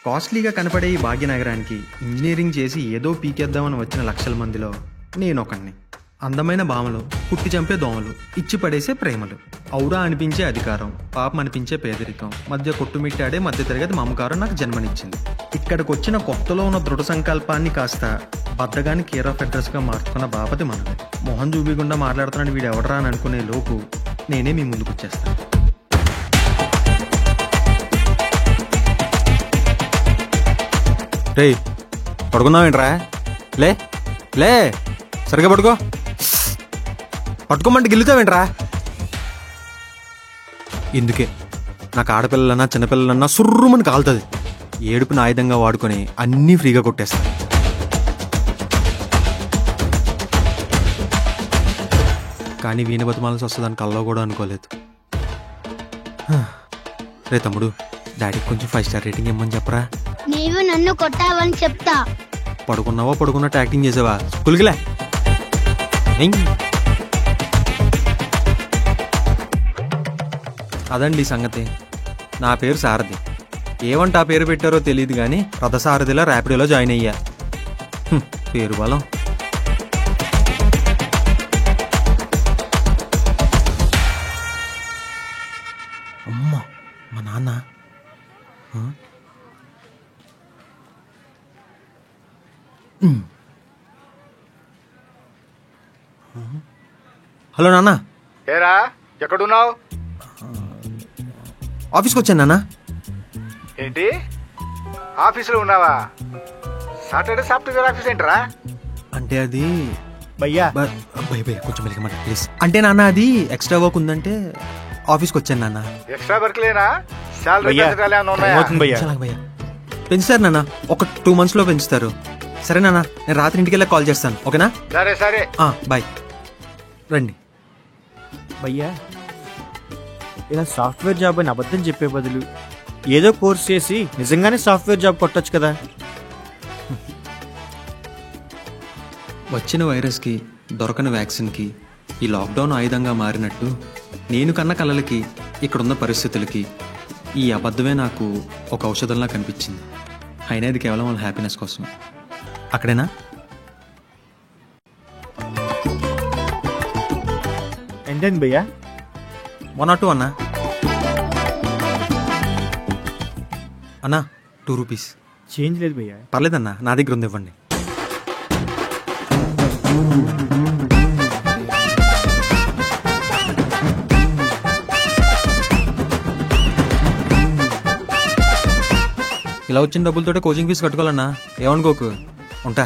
కాస్ట్లీగా కనపడే ఈ భాగ్యనగరానికి ఇంజనీరింగ్ చేసి ఏదో పీకేద్దామని వచ్చిన లక్షల మందిలో నేనొకడిని. అందమైన భామలు, పుట్టి చంపే దోమలు, ఇచ్చి పడేసే ప్రేమలు, ఔరా అనిపించే అధికారం, పాపం అనిపించే పేదరికం, మధ్య కొట్టుమిట్టాడే మధ్యతరగతి మమకారం నాకు జన్మనిచ్చింది. ఇక్కడికి వచ్చిన కొత్తలో ఉన్న దృఢ సంకల్పాన్ని కాస్త బద్దగాని కేర్ ఆఫ్ అడ్రస్గా మార్చుకున్న బాపతి మనది. మొహం చూపికుండా మాట్లాడుతున్నాడు వీడు ఎవడరా అని అనుకునే లోపు నేనే మీ ముందుకు వచ్చేస్తాను. రే పడుకున్నావేంట్రా? లే లే సరిగా పడుకో. పట్టుకోమంటే గిల్లుతావేంట్రా? ఎందుకే నాకు ఆడపిల్లలన్నా చిన్నపిల్లలన్నా సుర్రుమని కాలుతుంది. ఏడుపుని ఆయుధంగా వాడుకొని అన్నీ ఫ్రీగా కొట్టేస్తాను. కానీ వీణ బతిమాల్సి వస్తుందని కల్లో కూడా అనుకోలేదు. రే తమ్ముడు, డాడీకి కొంచెం 5 స్టార్ రేటింగ్ ఇమ్మని చెప్పరా. నీవు నన్ను కొట్టావని చెప్తా. పడుకున్నావో పడుకున్నట్టు యాక్టింగ్ చేసావా? స్కూల్కిలే. అదండి సంగతి. నా పేరు సారథి. ఏమంటే ఆ పేరు పెట్టారో తెలియదు కానీ రథసారథిలా ర్యాపిడోలో జాయిన్ అయ్యా. పేరు బలం. అమ్మా మా నాన్న. హలో నాన్న. ఏరా ఎక్కడున్నావు? ఆఫీస్కి వచ్చాను నాన్న. ఏంటి ఆఫీసులో ఉన్నావా? సాటర్డే సాఫ్ట్వేర్ ఆఫీస్ ఏంటరా? అంటే అది భయ్యా భయ్య కొంచెం మెలిగమాట ప్లీజ్. అంటే నాన్న అది ఎక్స్ట్రా వర్క్ ఉందంటే ఆఫీస్కి వచ్చాను నాన్న. ఎక్స్ట్రా వర్క్ లేనా? శాలరీ భయ్య పెంచుతారు నాన్న. ఒక 2 months పెంచుతారు. సరే నాన్న, నేను రాత్రి ఇంటికి వెళ్ళి కాల్ చేస్తాను. ఓకేనా? సరే సరే బాయ్. రండి భయ్యా. ఇలా సాఫ్ట్వేర్ జాబ్ అని అబద్ధం చెప్పే బదులు ఏదో కోర్స్ చేసి నిజంగానే సాఫ్ట్వేర్ జాబ్ కొట్టొచ్చు కదా. వచ్చిన వైరస్కి దొరకని వ్యాక్సిన్కి ఈ లాక్డౌన్ ఆయుధంగా మారినట్టు నేను కన్న కలలకి ఇక్కడున్న పరిస్థితులకి ఈ అబద్ధమే నాకు ఒక ఔషధంలా కనిపించింది. అయినా ఇది కేవలం వాళ్ళ హ్యాపీనెస్ కోసం. అక్కడేనా? ఎంతైంది భయ్యా? 1 or 2 అన్నా. అన్నా 2 rupees. చేంజ్ లేదు భయ్యా. పర్లేదన్నా, నా దగ్గర ఉంది, ఇవ్వండి. ఇలా వచ్చిన డబ్బులతోటే కోచింగ్ ఫీజు కట్టుకోవాలన్నా, ఏమనుకోకు. ఉంటా.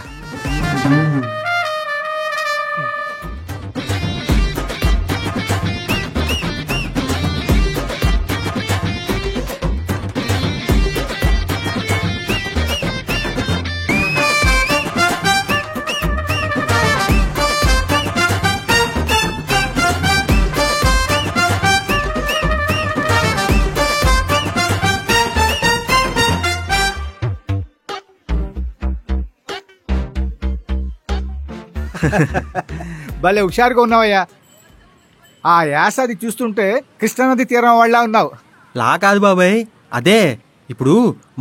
భలే హుషారుగా ఉన్నావయ్యా. ఆ యాసది చూస్తుంటే కృష్ణానది తీరం వాళ్ళ ఉన్నావు. లా కాదు బాబాయ్, అదే ఇప్పుడు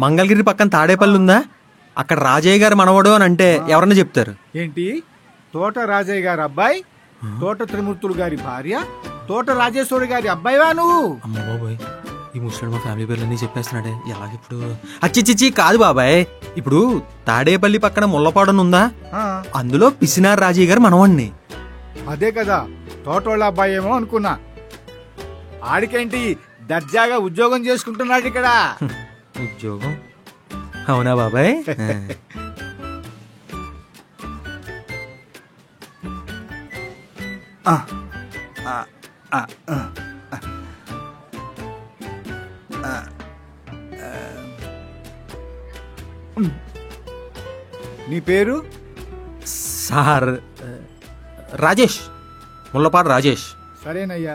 మంగళగిరి పక్కన తాడేపల్లి ఉందా, అక్కడ రాజయ్య గారు మనవడు అని అంటే ఎవరన్నా చెప్తారు. ఏంటి తోట రాజయ్య గారి అబ్బాయి, తోట త్రిమూర్తులు గారి భార్య, తోట రాజేశ్వరి గారి అబ్బాయివా నువ్వు? అమ్మ బాబాయ్, ఈ ముసలి మా ఫ్యామిలీ పేర్లన్నీ చెప్పేస్తున్నాడే, ఎలాగిప్పుడు? అచ్చిచ్చిచ్చి కాదు బాబాయ్, ఇప్పుడు తాడేపల్లి పక్కన ముల్లపాడను ఉందా, అందులో పిసినార్ రాజయ్య గారు మనవాణ్ణి. అదే కదా తోటోళ్ళ అబ్బాయి ఏమో అనుకున్నా. ఆడికేంటి దర్జాగా ఉద్యోగం చేసుకుంటున్నాడు ఇక్కడ. ఉద్యోగం? అవునా బాబాయ్? నీ పేరు? సార్ రాజేష్, ముల్లపాడు రాజేష్. సరేనయ్యా.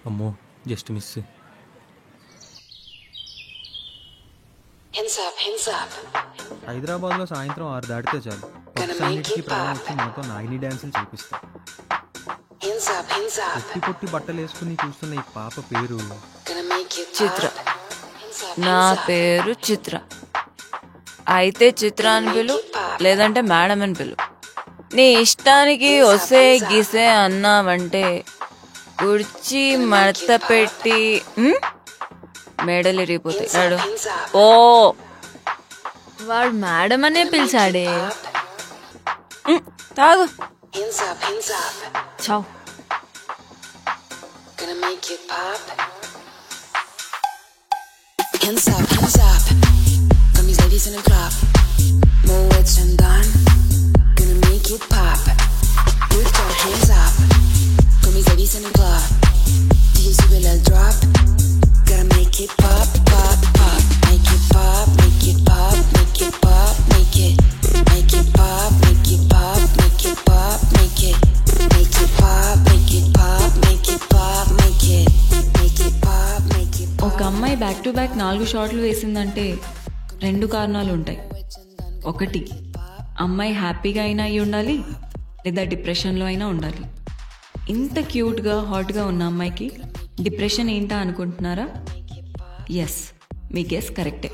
అమ్మో జస్ట్ మిస్. హైదరాబాద్ లో సాయంత్రం 6 దాటితే చాలు అన్నిటికీ ప్రాణం వచ్చి మనతో నాగిని డాన్సులు చూపిస్తా. పొట్టి పొట్టి బట్టలు వేసుకుని చూస్తున్న ఈ పాప పేరు చిత్ర. నా పేరు చిత్ర. అయితే చిత్ర అని పిలు, లేదంటే మేడం అని పిలు. నీ ఇష్టానికి వసే గీసే అన్నావంటే కుర్చీ మడత పెట్టి మెడలు ఇరిగిపోతాయి. ఓ వాడు మేడం అనే పిలిచాడే. తాగు. చావ్. Hands up, got these ladies in the club. More words than done, gonna make you pop. Put your hands up, got these ladies in the club. Do you see a little drop? Gotta make it pop, pop, pop. Make it pop, make it pop, make it pop, make it. Make it pop, make it pop, make it pop, make it. Make it pop, make it pop, make it pop, make it. Make it pop, make it pop. ఒక అమ్మాయి back to back 4 షాట్లు వేసిందంటే 2 కారణాలు ఉంటాయి. ఒకటి, అమ్మాయి హ్యాపీగా అయినా అయి ఉండాలి, లేదా డిప్రెషన్లో అయినా ఉండాలి. ఇంత క్యూట్గా హాట్గా ఉన్న అమ్మాయికి డిప్రెషన్ ఏంటా అనుకుంటున్నారా? ఎస్, మీ గెస్ కరెక్టే.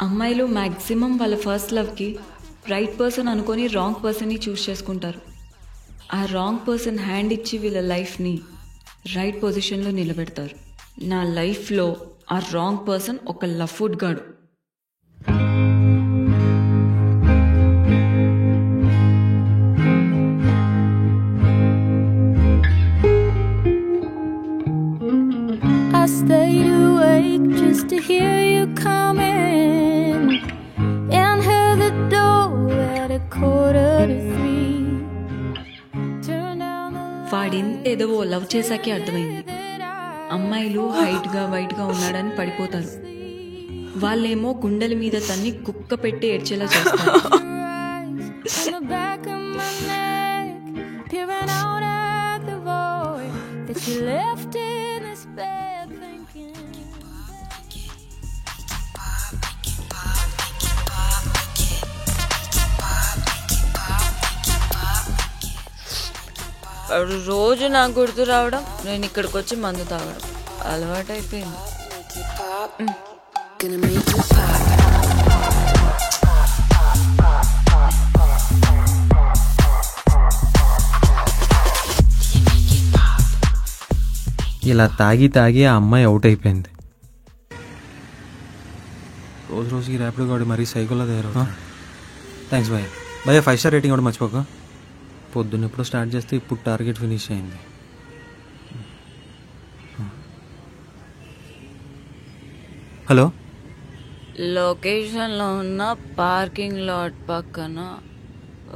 అమ్మాయిలు మ్యాక్సిమం వాళ్ళ ఫస్ట్ లవ్కి రైట్ పర్సన్ అనుకొని రాంగ్ పర్సన్ని చూస్ చేసుకుంటారు. ఆ రాంగ్ పర్సన్ హ్యాండ్ ఇచ్చి వీళ్ళ లైఫ్ని రైట్ పొజిషన్లో నిలబెడతారు. నా లైఫ్లో ఆ రాంగ్ పర్సన్ ఒక లఫ్వుడ్ గాడు. I stayed awake just to hear you coming and heard the door at 2:45. Turn down the వాడింత ఏదో లవ్ చేశాకే అర్థమైంది. అమ్మాయిలు హైట్గా వైట్గా ఉన్నాడని పడిపోతారు. వాళ్ళేమో గుండెల మీద తన్ని కుక్క పెట్టి ఏడ్చేలా చేస్తారు. eyes on the back of my neck, peering out at the void that you left in this bed thinking. వాడు రోజు నాకు గుర్తు రావడం, నేను ఇక్కడికి వచ్చి మందు తాగడం అలవాటైపోయింది. Gonna make you pop. ఇలా తాగి తాగి ఆ అమ్మాయి అవుట్ అయిపోయింది. రోజుకి ర్యాపిడ్ గాడు మరీ సైకిల్లో తయారు. థ్యాంక్స్ భయ్య. భయ్య 5 స్టార్ రేటింగ్ కూడా మర్చిపోక. పొద్దున్న ఎప్పుడు స్టార్ట్ చేస్తే ఇప్పుడు టార్గెట్ ఫినిష్ అయింది. హలో, లొకేషన్లో ఉన్న పార్కింగ్ లాట్ పక్కన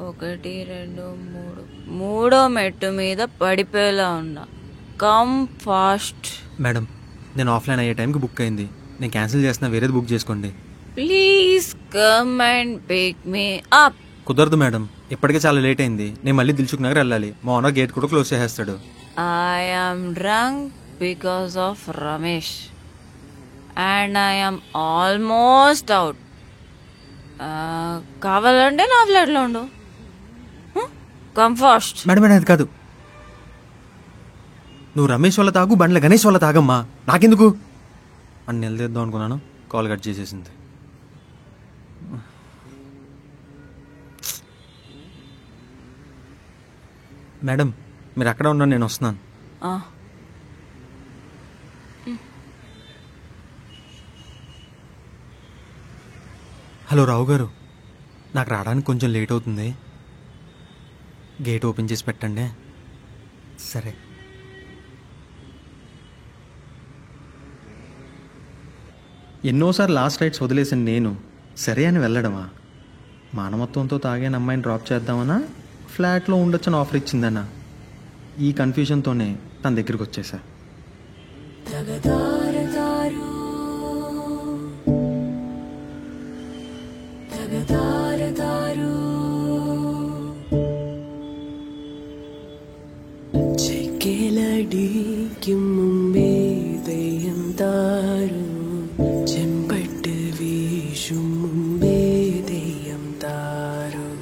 1, 2, 3 మూడో మెట్టు మీద పడిపోయేలా ఉన్నా. Come fast. మేడం నేను ఆఫ్లైన్ అయ్యే టైంకి బుక్ అయింది. నేను క్యాన్సిల్ చేస్తున్నా, వేరేది బుక్ చేసుకోండి. Please come and pick me up. కుదరదు మేడం, ఇప్పటికే చాలా లేట్ అయింది. నేను మళ్ళీ దిల్సుఖ్ నగర్ వెళ్ళాలి. మా ఓనర్ గేట్ కూడా క్లోజ్ చేసేస్తాడు. I am drunk because of Ramesh and I am almost out. కావాలంటే నా ఫ్లాట్లో ఉండు. Come fast. మేడం అది కాదు. నువ్వు రమేష్ వాళ్ళ తాగు, బండ్ల గణేష్ వాళ్ళ తాగమ్మా, నాకెందుకు అని నిలదీద్దాం అనుకున్నాను. కాల్ కట్ చేసేసింది. మేడం మీరు అక్కడ ఉండండి, నేను వస్తున్నాను. హలో రావు గారు, నాకు రావడానికి కొంచెం లేట్ అవుతుంది. గేట్ ఓపెన్ చేసి పెట్టండి. సరే. ఎన్నోసార్లు లాస్ట్ రైడ్స్ వదిలేసిన నేను సరే అని వెళ్ళడమా? మానవత్వంతో తాగిన అమ్మాయిని డ్రాప్ చేద్దామన్నా, ఫ్లాట్లో ఉండొచ్చని ఆఫర్ ఇచ్చిందన్నా, ఈ కన్ఫ్యూజన్తోనే తన దగ్గరికి వచ్చేసా. ചെക്കിലടിക്കും മുമ്പേ തെയ്യം താരും, ചെമ്പട്ട് വീശും മുമ്പേ തെയ്യം താരും,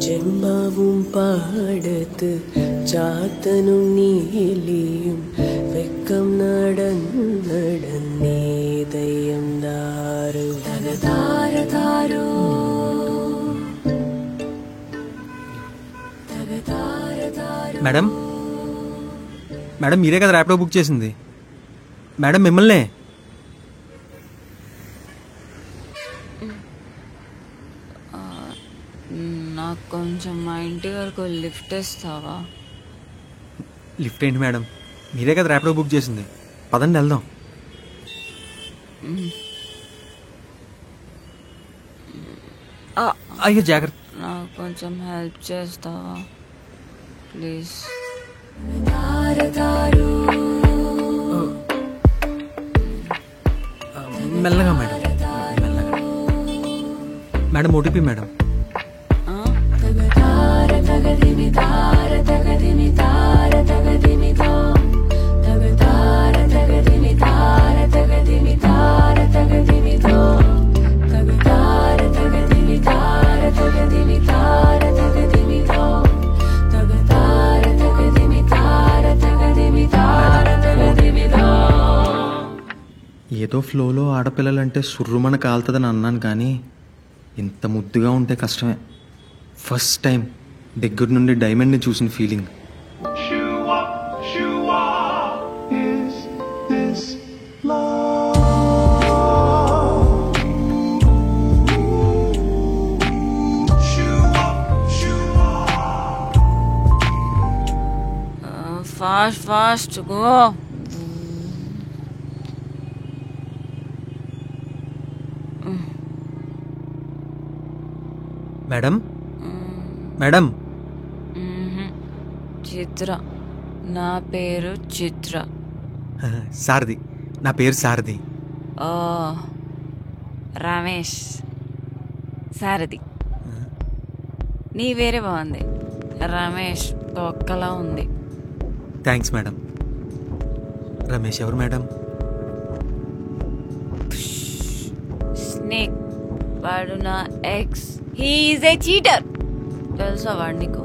ചെമ്പവും പാടത്ത് ചാത്തനും നീലിയും വെക്കം നടന്നേ మేడం మేడం మీరే కదా ర్యాపిడో బుక్ చేసింది. మేడం మిమ్మల్నే. నాకు కొంచెం మా ఇంటి వరకు లిఫ్ట్ ఇస్తావా? లిఫ్ట్ ఏంటి మేడం, మీరే కదా ర్యాపిడో బుక్ చేసింది. పదండి వెళ్దాం. అయ్యో జాగ్రత్త. నాకు కొంచెం హెల్ప్ చేస్తావా ప్లీజ్? మెల్లగా మేడం, మెల్లగా. Madam OTP madam. ఏదో ఫ్లోలో ఆడపిల్లలంటే సుర్రుమన కాలుతుందని అన్నాను, కానీ ఇంత ముద్దుగా ఉంటే కష్టమే. ఫస్ట్ టైం దగ్గర నుండి డైమండ్ని చూసిన feeling. Fast fast go. Madam madam. Chitra, నా పేరు చిత్ర. సారథి, నా పేరు సారథి. ఓ రమేష్ సారథి. నీ వేరే బాగుంది, రమేష్ తొక్కలా ఉంది. Thanks madam. రమేష్ ఎవరు మేడం? స్నేక్, వాడు నా ఎక్స్. హీఈస్ ఏ చీటర్. తెలుసా వాడు నీకు?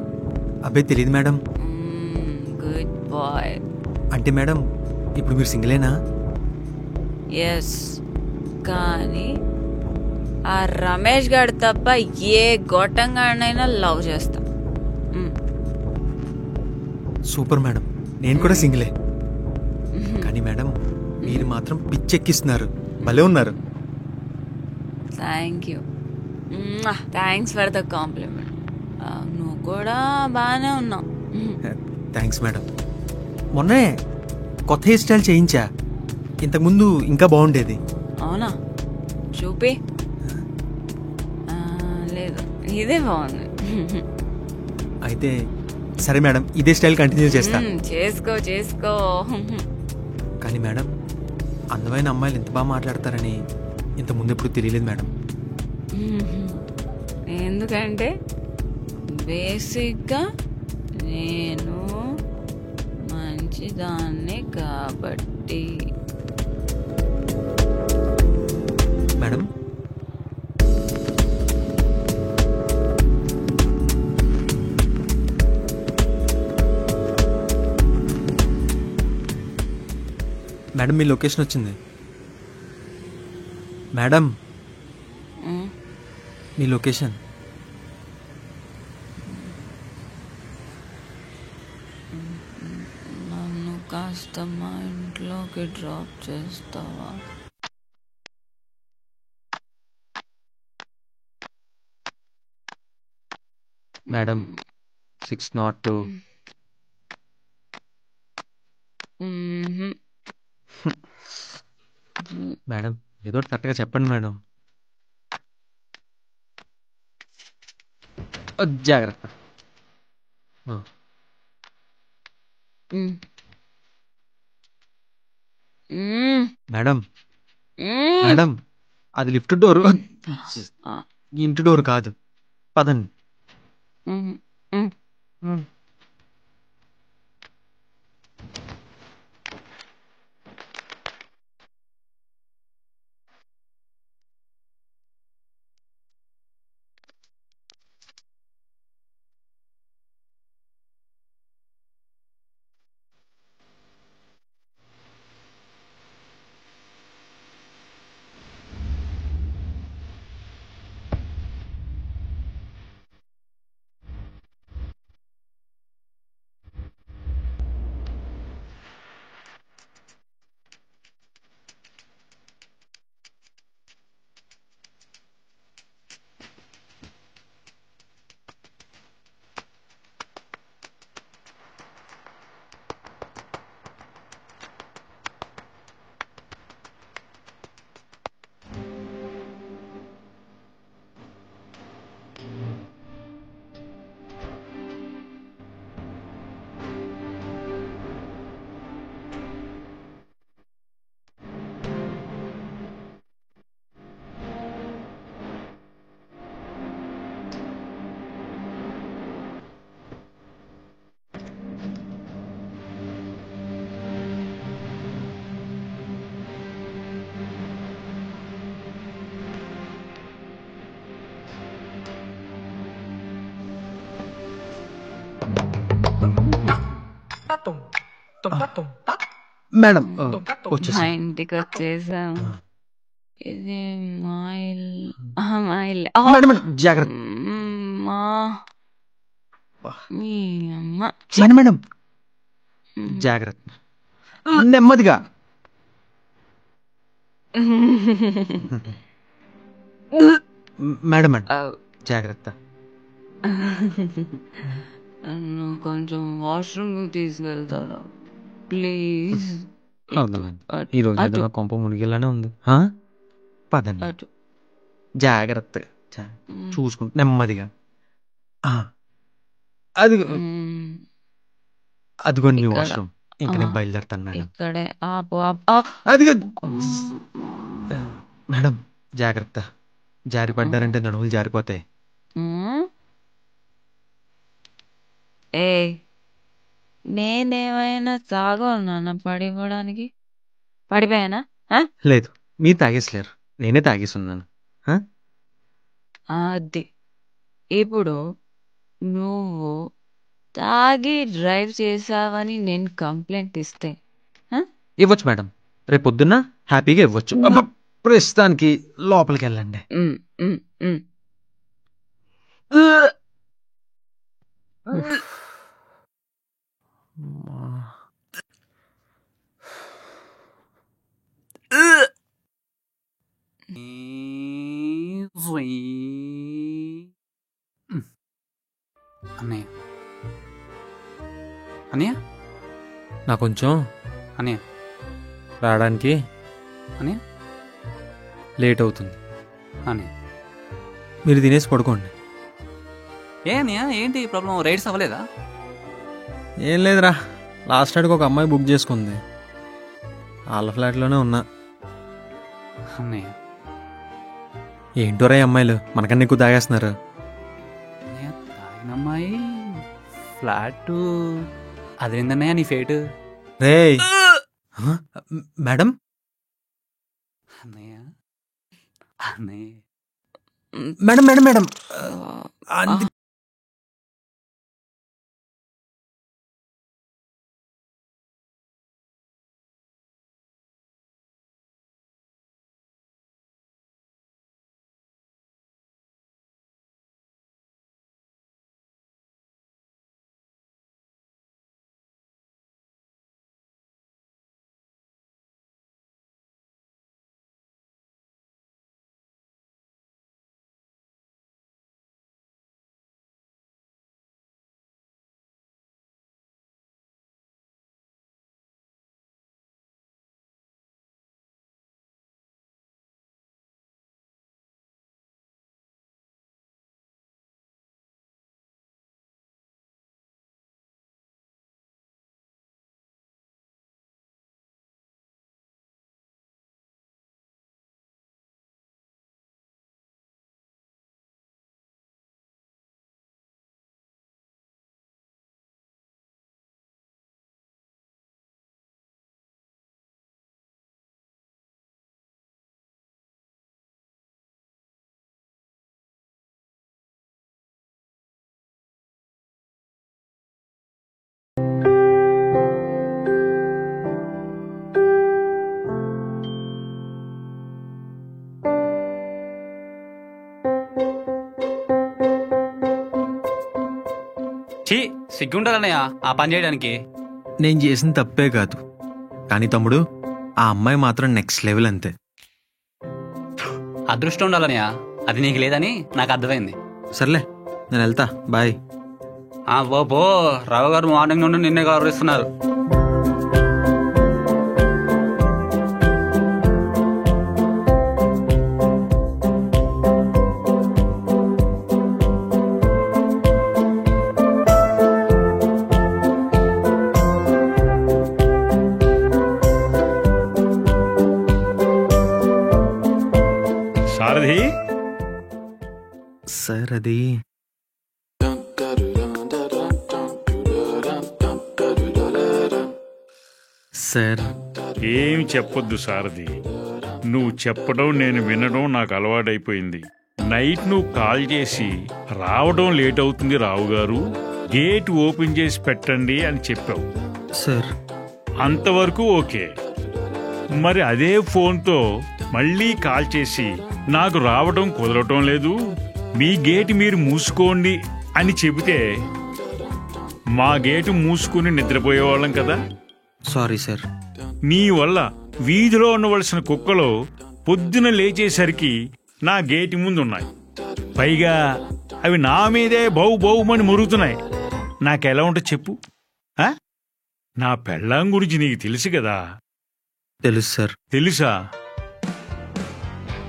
అబ్బాయి తెలియదు మేడం. Good boy. అంటే మేడం ఇప్పుడు మీరు సింగిలేనా? ఎస్, కానీ ఆ రమేష్ గారు తప్ప ఏ గొట్టంగాడినైనా లవ్ చేస్తా. సూపర్ మేడం, నేను కూడా సింగిలే. కానీ మేడం మీరు మాత్రం పిచ్చెక్కిస్తున్నారు, భలే ఉన్నారు. Thank you, thanks for the complement. నువ్వు కూడా బాగానే ఉన్నావు. Thanks madam. మొన్నే కొత్త హెయిర్ స్టైల్ చేయించా, ఇంతకుముందు ఇంకా బాగుండేది. అవునా? చూపి. లేదు, ఇదే బాగుంది. అయితే సరే మేడం, ఇదే స్టైల్ కంటిన్యూ చేస్తా. చేసుకో చేసుకో. కానీ మేడం అందమైన అమ్మాయిలు ఎంత బాగా మాట్లాడతారని ఇంత ముందు ఎప్పుడు తెలియలేదు మేడం. ఎందుకంటే బేసిక్గా నేను మంచిదాన్ని కాబట్టి. మేడం మేడం మీ లొకేషన్ వచ్చింది. మేడం మీ లొకేషన్. నన్ను కాస్త మా ఇంట్లోకి డ్రాప్ చేస్తావా? మేడం 602. మేడం ఏదో కరెక్ట్గా చెప్పండి మేడం. జాగ్రత్త. మేడం మేడం అది లిఫ్ట్ డోర్, ఇంటి డోర్ కాదు. పదండి. మేడం మా వచ్చేసి ఇంటికి వచ్చేసాం. ఇది మా ఇల్లు. మా ఇల్లు. మేడం మేడం జాగ్రత్త మా మీ అమ్మ. మేడం మేడం జాగ్రత్త నెమ్మదిగా. మేడం మేడం జాగ్రత్త. నన్ను కొంచెం వాష్రూమ్ తీసుకెళ్తారా ప్లీజ్? ఈ రోజు ఏదో నా కొంప మునిగేలానే ఉంది. పదండి అటు జాగ్రత్తగా చూసుకుంటా నెమ్మదిగా. అదిగో అదిగోండి మీ వాష్రూమ్. ఇంకా నేను బయలుదేరుతాను మేడం. ఇక్కడే ఆపు. అదిగో మేడం జాగ్రత్త. జారి పడ్డారంటే నడుములు జారిపోతాయి. ఏ నేనేమైనా తాగోనా పడిపోవడానికి? పడిపోయానా? లేదు మీరు తాగేసలేరు, నేనే తాగేసి ఉన్నాను. అది ఇప్పుడు నువ్వు తాగి డ్రైవ్ చేసావని నేను కంప్లైంట్ ఇస్తే ఇవ్వచ్చు మేడం, రేపు పొద్దున్న హ్యాపీగా ఇవ్వచ్చు. ప్రస్తుతానికి లోపలికి వెళ్ళండి. అన్నయ్య అన్నయ్య నా కొంచెం అన్నయ్య రావడానికి అన్నయ్య లేట్ అవుతుంది. అన్నయ్య మీరు తినేసి పడుకోండి. ఏ అన్నయ్య ఏంటి ప్రాబ్లం? రైడ్స్ అవ్వలేదా? ఏం లేదురా, లాస్ట్ నైట్కి ఒక అమ్మాయి బుక్ చేసుకుంది. వాళ్ళ ఫ్లాట్లోనే ఉన్నా. అన్నయ్య ఏంటోరా అమ్మాయిలు మనకన్నా ఎక్కువ తాగేస్తున్నారు. అన్నయ్య తాగిన అమ్మాయి ఫ్లాట్ అదేందన్నయ్య నీ ఫేట్? రే మేడం అన్నయ్య అన్నయ్య మేడం మేడం మేడం సిగ్గుండాలన్నయ్య ఆ పని చేయడానికి. నేను చేసిన తప్పే కాదు, కానీ తమ్ముడు ఆ అమ్మాయి మాత్రం నెక్స్ట్ లెవెల్ అంతే. అదృష్టం ఉండాలన్నయ్య, అది నీకు లేదని నాకు అర్థమైంది. సర్లే నేను వెళ్తా, బాయ్. పో రావు గారు మార్నింగ్ నుండి నిన్నే గౌరవిస్తున్నారు. సారథి సార్ అది సార్ ఏం చెప్పొద్దు సారథి, నువ్వు చెప్పడం నేను వినడం నాకు అలవాటైపోయింది. నైట్ నువ్వు కాల్ చేసి రావడం లేట్ అవుతుంది రావు గారు, గేట్ ఓపెన్ చేసి పెట్టండి అని చెప్పావు. సార్. అంతవరకు ఓకే. మరి అదే ఫోన్తో మళ్ళీ కాల్ చేసి నాకు రావడం కుదరటం లేదు, మీ గేటు మీరు మూసుకోండి అని చెబితే మా గేటు మూసుకుని నిద్రపోయేవాళ్ళం కదా. Sorry sir. నీ వల్ల వీధిలో ఉండవలసిన కుక్కలు పొద్దున లేచేసరికి నా గేటు ముందున్నాయి. పైగా అవి నా మీదే బౌ బౌమని మురుగుతున్నాయి. నాకెలా ఉంటుంది చెప్పు? నా పెళ్ళాం గురించి నీకు తెలుసు కదా. తెలుసు సార్. తెలుసా?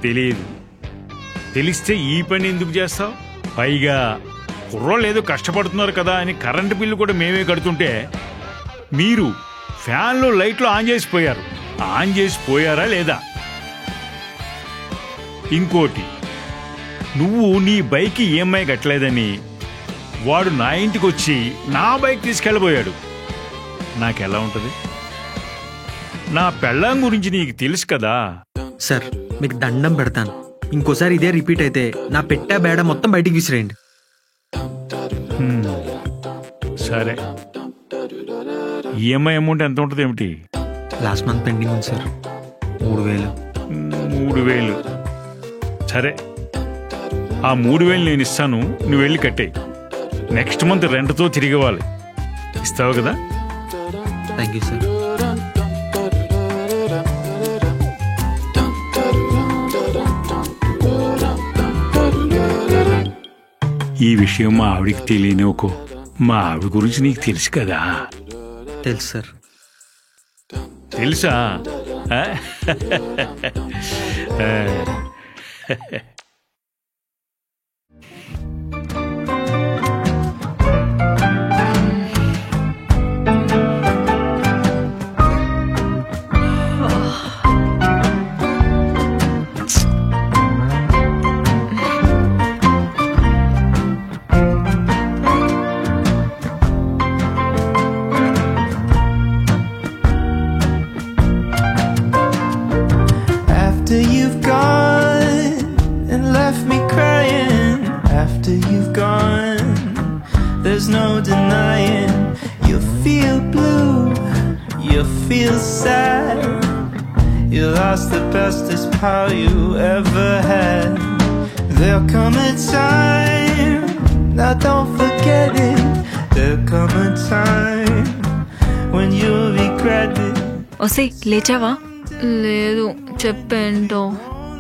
తెలియదు. తెలిస్తే ఈ పని ఎందుకు చేస్తావు? పైగా కుర్రోళ్ళు ఏదో కష్టపడుతున్నారు కదా అని కరెంటు బిల్లు కూడా మేమే కడుతుంటే మీరు ఫ్యాన్లు లైట్లు ఆన్ చేసిపోయారు. ఆన్ చేసిపోయారా లేదా? ఇంకోటి, నువ్వు నీ బైక్ ఈఎంఐ కట్టలేదని వాడు నా ఇంటికి వచ్చి నా బైక్ తీసుకెళ్ళబోయాడు. నాకెలా ఉంటుంది? నా పెళ్ళాం గురించి నీకు తెలుసు కదా. సార్ మీకు దండం పెడతాను, ఇంకోసారి ఇదే రిపీట్ అయితే నా పెట్టా బేడ మొత్తం బయటికి విసిరేయండి. సరే, ఈఎంఐ అమౌంట్ ఎంత ఉంటుంది ఏమిటి? లాస్ట్ మంత్ పెండింగ్ ఉంది సార్, 3000. 3000. సరే, ఆ 3000 నేను ఇస్తాను, నువ్వు వెళ్ళి కట్టేయి. నెక్స్ట్ మంత్ రెంట్తో తిరిగి ఇవ్వాలి. ఇస్తావు కదా? Thank you sir. ఈ విషయం మా ఆవిడికి తెలియనివ్వకో. మా ఆవిడ గురించి నీకు తెలుసు కదా. తెలుసు సార్. తెలుసా? After you've gone and left me crying, after you've gone, there's no denying. You feel blue, you feel sad, you lost the bestest pal you ever had. There'll come a time, now don't forget it, there'll come a time when you'll regret it. ఒసే లేచావా? లేదు, చెప్పేంటో.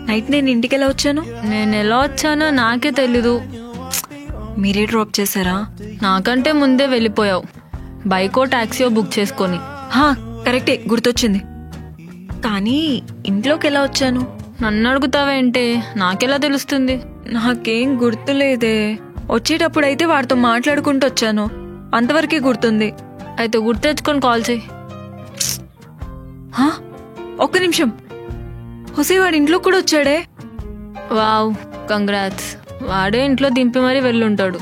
Night నేను ఇంటికి ఎలా వచ్చాను? నేను ఎలా వచ్చానో నాకే తెలీదు. మీరే డ్రాప్ చేశారా? నాకంటే ముందే వెళ్ళిపోయావు, బైకో టాక్సీయో బుక్ చేసుకొని. కరెక్టే, గుర్తొచ్చింది. కానీ ఇంట్లోకి ఎలా వచ్చాను? నన్ను అడుగుతావేంటే, నాకెలా తెలుస్తుంది? నాకేం గుర్తులేదే. వచ్చేటప్పుడు అయితే వాడితో మాట్లాడుకుంటూ వచ్చాను, అంతవరకే గుర్తుంది. అయితే గుర్తు తెచ్చుకొని కాల్ చేయి. ఒక్క నిమిషం. హుసే, వాడి ఇంట్లో కూడా వచ్చాడే. Wow, congrats. వాడే ఇంట్లో దింపి మరీ వెళ్ళుంటాడు.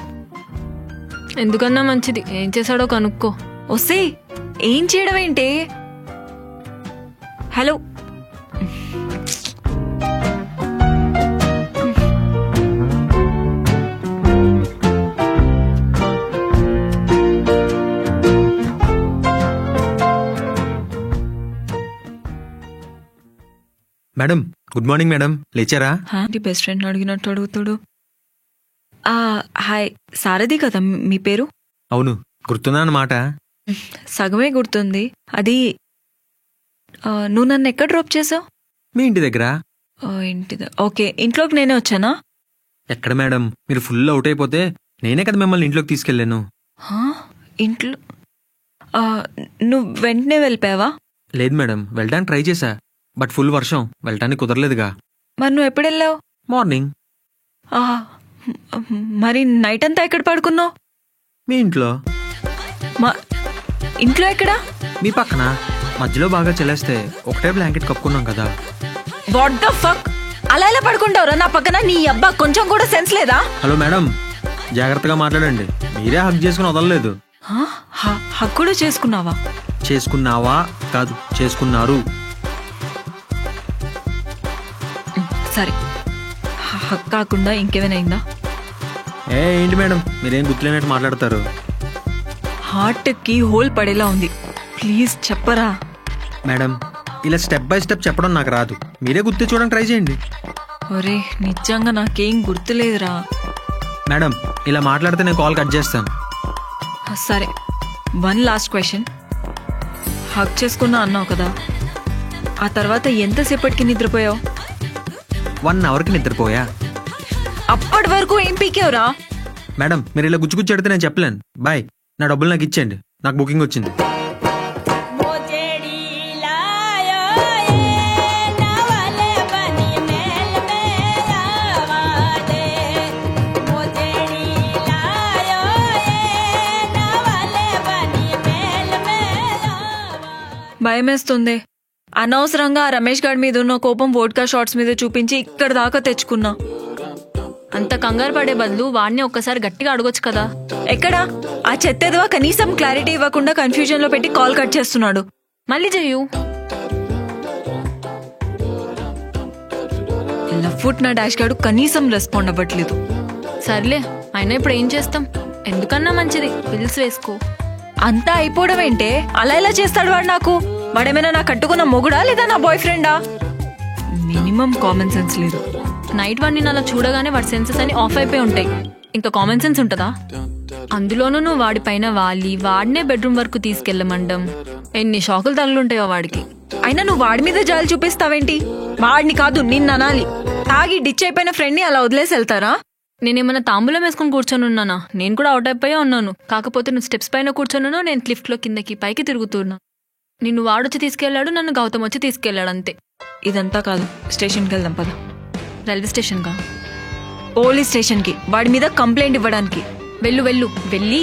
ఎందుకన్నా మంచిది, ఏం చేశాడో కనుక్కో. ఒసే, ఏం చేయడం ఏంటే? Hello, madam, good morning madam. లేచారా? బెస్ట్ ఫ్రెండ్ అడిగినట్టు అడుగుతాడు. హాయ్, సారథి కదా మీ పేరు? అవును, గుర్తున్నా అన్నమాట. సగమే గుర్తుంది. అది నువ్వు నన్ను ఎక్కడ డ్రాప్ చేసావు? మీ ఇంటి దగ్గర. ఓకే, ఇంట్లోకి నేనే వచ్చానా? ఎక్కడ మేడం, మీరు ఫుల్ అవుట్ అయిపోతే నేనే కదా మిమ్మల్ని ఇంట్లోకి తీసుకెళ్ళాను. ఇంట్లో నువ్వు వెంటనే వెళ్ళిపోయావా? లేదు మేడం, వెళ్ళడానికి ట్రై చేశా, బట్ ఫుల్ వర్షం, వెళ్ళటానికి కుదరలేదుగా. మరి నువ్వు ఎప్పుడు వెళ్ళావు? మార్నింగ్. మరి నైట్ అంతా ఎక్కడ పడుకున్నావు? మీ ఇంట్లో. ఇంట్లో ఎక్కడా? మీ పక్కన. మధ్యలో బాగా చలేస్తే ఒకటే బ్లాంకెట్ కప్పుకున్నాం కదా. వాట్ ద ఫక్, అలా ఎలా పడుకుంటావురా నా పక్కన? నీ అబ్బా కొంచెం కూడా సెన్స్ లేదా? హలో మేడం, జాగ్రత్తగా మాట్లాడండి. మీరే హక్ చేసుకుని వదలలేదు. హక్ కూడా చేసుకున్నావా? చేసుకున్నావా కాదు, చేసుకున్నారు. సరే, హక్ కాకుండా ఇంకేమైనా అయిందా? ఏంటి మేడం, మీరేం గుర్తులేనట్టు మాట్లాడతారు. హార్ట్ కి హోల్ పడేలా ఉంది. ప్లీజ్ చెప్పరా. మేడం ఇలా స్టెప్ బై స్టెప్ చెప్పడం నాకు రాదు, మీరే గుర్తు చూడడానికి ట్రై చేయండి. ఒరే నిజంగా నాకేం గుర్తులేదురా. మేడం ఇలా మాట్లాడితే నేను కాల్ కట్ చేస్తాను. సరే, వన్ లాస్ట్ క్వశ్చన్. హక్ చేసుకున్నా అన్నావు కదా, ఆ తర్వాత ఎంతసేపటికి నిద్రపోయావు? 1 అవర్కి నిద్రపోయా. అప్పటి వరకు ఏం పీకేవరా? మేడం మీరు ఇలా గుచ్చుగుచ్చి అడితే నేను చెప్పలేను. బాయ్, నా డబ్బులు నాకు ఇచ్చేయండి, నాకు బుకింగ్ వచ్చింది. భయమేస్తుంది. అనవసరంగా ఆ రమేష్ గారి మీద ఉన్న కోపం వోడ్కా షార్ట్స్ మీద చూపించి ఇక్కడ దాకా తెచ్చుకున్నా. అంత కంగారు పడే బదులు వాడిని ఒక్కసారి గట్టిగా అడగొచ్చు కదా. ఎక్కడా ఆ చెత్తేదవా కనీసం క్లారిటీ ఇవ్వకుండా కన్ఫ్యూజన్ లో పెట్టి కాల్ కట్ చేస్తున్నాడు. మళ్ళీ చెయ్యు. లఫ్ట్ నా డాష్ గాడు కనీసం రెస్పాండ్ అవ్వట్లేదు. సర్లే, అయినా ఇప్పుడు ఏం చేస్తాం, ఎందుకన్నా మంచిది పిల్స్ వేసుకో. అంతా అయిపోవడం ఏంటే, అలా ఎలా చేస్తాడు వాడు నాకు? వాడేమైనా నా కట్టుకున్న మొగుడా లేదా నా బాయ్ ఫ్రెండా? మినిమం కామన్ సెన్స్ లేదు. నైట్ వాడిని అలా చూడగానే వాడి సెన్సెస్ అని ఆఫ్ అయిపోయి ఉంటాయి, ఇంకా కామన్ సెన్స్ ఉంటుందా? అందులోనూ నువ్వు వాడి పైన వాలి వాడినే బెడ్రూమ్ వరకు తీసుకెళ్ళమండం, ఎన్ని షాకులు తగులుంటాయో వాడికి. అయినా నువ్వు వాడి మీద జాలి చూపిస్తావేంటి? వాడిని కాదు నిన్ను అనాలి. తాగి డిచ్ అయిపోయిన ఫ్రెండ్ని అలా వదిలేసి వెళ్తారా? నేనేమన్నా తాంబూలం వేసుకుని కూర్చొని ఉన్నానా? నేను కూడా అవుట్ అయిపోయా ఉన్నాను. కాకపోతే నువ్వు స్టెప్స్ పైన కూర్చొన్నాను, నేను లిఫ్ట్ లో కిందకి పైకి తిరుగుతున్నా. నిన్ను వాడొచ్చి తీసుకెళ్లాడు, నన్ను గౌతమ్ వచ్చి తీసుకెళ్లాడు, అంతే. ఇదంతా కాదు, స్టేషన్కి వెళ్దాం పద. రైల్వే స్టేషన్ కా? పోలీస్ స్టేషన్ కి, వాడి మీద కంప్లైంట్ ఇవ్వడానికి. వెళ్ళు వెళ్ళు వెళ్ళి,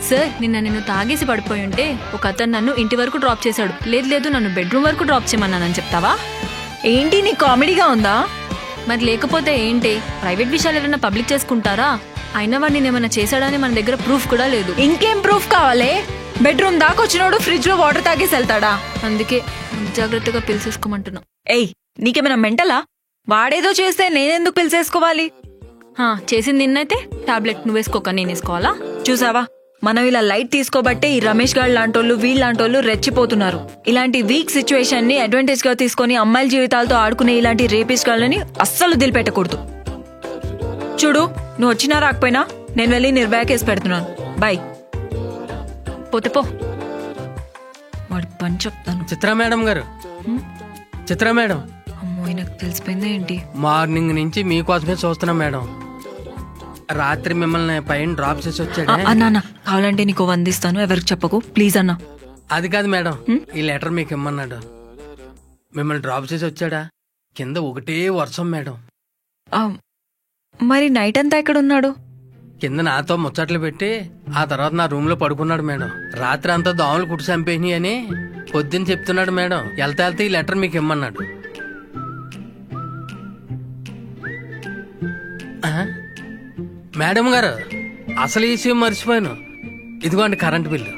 సార్ నిన్ను తాగేసి పడిపోయి ఉంటే ఒక అతను నన్ను ఇంటి వరకు డ్రాప్ చేశాడు, లేదు లేదు నన్ను బెడ్రూమ్ వరకు డ్రాప్ చేయమన్నానని చెప్తావా? ఏంటి నీ కామెడీగా ఉందా? మరి లేకపోతే ఏంటి, ప్రైవేట్ విషయాలు ఏమైనా పబ్లిక్ చేసుకుంటారా? అయినా వాడిని నేనేమైనా చేశాడని మన దగ్గర ప్రూఫ్ కూడా లేదు. ఇంకేం ప్రూఫ్ కావాలి? బెడ్రూమ్ దాకా వచ్చినోడు ఫ్రిడ్జ్ లో వాటర్ తాగేసి వెళ్తాడా? అందుకే జాగ్రత్తగా పిలిచేసుకోమంటున్నా. ఏయ్, నీకేమైనా మెంటలా? వాడేదో చేస్తే నేనెందుకు పిలిచేసుకోవాలి? చేసింది నిన్నైతే టాబ్లెట్ నువ్వు వేసుకోక నేను వేసుకోవాలా? చూసావా, మనం ఇలా లైట్ తీసుకోబట్టే ఈ రమేష్ గారు లాంటోళ్ళు వీళ్ళంటోళ్ళు రెచ్చిపోతున్నారు. ఇలాంటి వీక్ సిచ్యువేషన్ ని అడ్వాంటేజ్ గా తీసుకొని అమ్మాయిల జీవితాలతో ఆడుకునే ఇలాంటి రేపిస్ట్ గాళ్ళని అస్సలు దిలిపెట్టకూడదు. చూడు, నువ్వు వచ్చినా రాకపోయినా నేను వెళ్ళి నిర్భయ కేసు పెడుతున్నాను. బాయ్. పోతే పో. వాడి పని చెప్తాను. చిత్రా మేడం గారు, చిత్రా మేడం. అమ్మో, నాకు తెలిసిపోయిందా ఏంటి? మార్నింగ్ నుంచి మీకోసమే చూస్తున్నాం మేడం. రాత్రి మిమ్మల్ని పైన డ్రాప్ చేసి వచ్చాడు. అన్నా, కావాలంటే నీకు 100 ఇస్తాను, ఎవరికి చెప్పకు ప్లీజ్ అన్నా. అది కాదు మేడం, ఈ లెటర్ మీకు ఇమ్మన్నాడు. మిమ్మల్ని డ్రాప్ చేసి వచ్చాడా? కింద ఒకటే వర్షం మేడం. మరి నైట్ అంతా ఎక్కడ ఉన్నాడు? కింద నాతో ముచ్చట్లు పెట్టి ఆ తర్వాత నా రూమ్ లో పడుకున్నాడు మేడం. రాత్రి అంతా దోమలు కుట్టి చంపేసినాయి అని పొద్దున్న చెప్తున్నాడు మేడం. వెళ్తా ఈ లెటర్ మీకు ఇమ్మన్నాడు. మేడం గారు, అసలు ఈ విషయం మర్చిపోయాను. ఇదిగోండి కరెంట్ బిల్లు.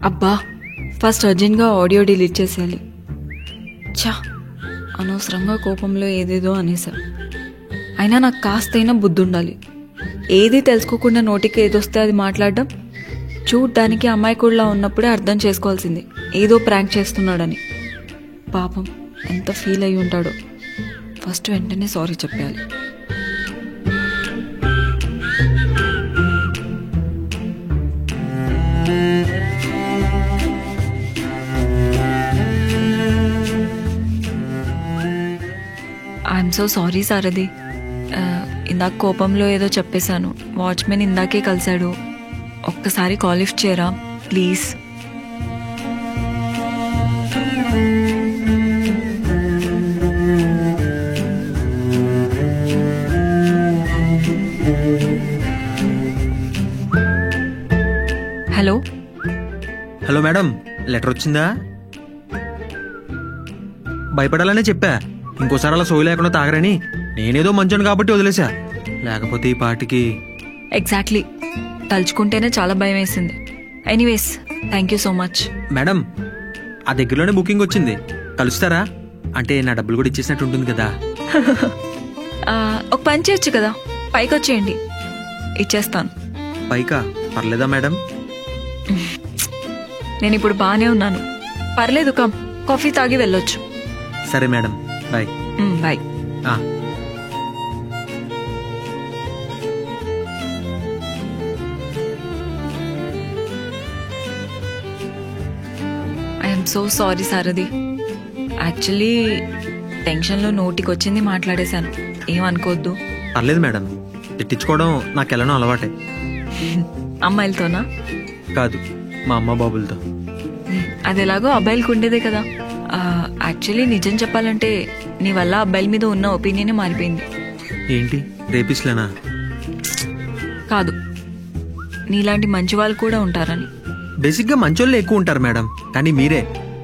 అబ్బా, ఫస్ట్ అర్జెంట్ గా ఆడియో డిలీట్ చేసేయాలి. చా, అనవసరంగా కోపంలో ఏదేదో అనేసా. అయినా నాకు కాస్తైనా బుద్ధి ఉండాలి. ఏది తెలుసుకోకుండా నోటికి ఏదొస్తే అది మాట్లాడడం. చూడ్డానికి అమ్మాయికుడిలా ఉన్నప్పుడే అర్థం చేసుకోవాల్సింది ఏదో ప్రాంక్ చేస్తున్నాడని. పాపం ఎంత ఫీల్ అయి ఉంటాడో. ఫస్ట్ వెంటనే సారీ చెప్పాలి. ఐఎమ్ సో సారీ సారథి. ఇందాక కోపంలో ఏదో చెప్పేశాను. వాచ్మెన్ ఇందాకే కలిశాడు. ఒక్కసారి కాల్ లిఫ్ట్ చేయరా please. Hello hello madam, letter వచ్చిందా? భయపడాలనే చెప్పా, ఇంకోసారి అలా సోయి లేకుండా తాగరని. నేనేదో మంచోను కాబట్టి వదిలేసా, లేకపోతే ఈ పాటికి. ఎగ్జాక్ట్లీ, తలుచుకుంటేనే చాలా భయం వేసింది. Anyways, thank you so much. Madam, ఆ దగ్గరలోనే బుకింగ్ వచ్చింది, కలుస్తారా? అంటే నా డబ్బులు కూడా ఇచ్చేసినట్టు ఉంటుంది కదా. ఒక పని చేయొచ్చు కదా, పైకి వచ్చేయండి, ఇచ్చేస్తాను. పైకా పర్లేదా మేడం? నేను ఇప్పుడు బాగానే ఉన్నాను, పర్లేదు. కమ్, కాఫీ తాగి వెళ్ళొచ్చు. సరే madam, bye. Bye. I'm so sorry Sarathi. Actually టెన్షన్లో నోటికి వచ్చింది మాట్లాడేశాను, ఏమనుకోవద్దు. పర్లేదు మేడం, తిట్టించుకోవడం నాకెలానో అలవాటే. అమ్మాయిలతోనా? కాదు, మా అమ్మ బాబులతో. అది ఎలాగో అబ్బాయిలకు ఉండేదే కదా. యాక్చువల్లీ నిజం చెప్పాలంటే నీ వల్ల అబ్బాయిల మీద ఉన్న ఒపీనియనే మారిపోయింది. ఏంటి, రేపిస్లేనా? కాదు, నీలాంటి మంచి వాళ్ళు కూడా ఉంటారని. బేసిక్గా మంచోళ్ళే ఎక్కువ ఉంటారు మేడం, కానీ మీరే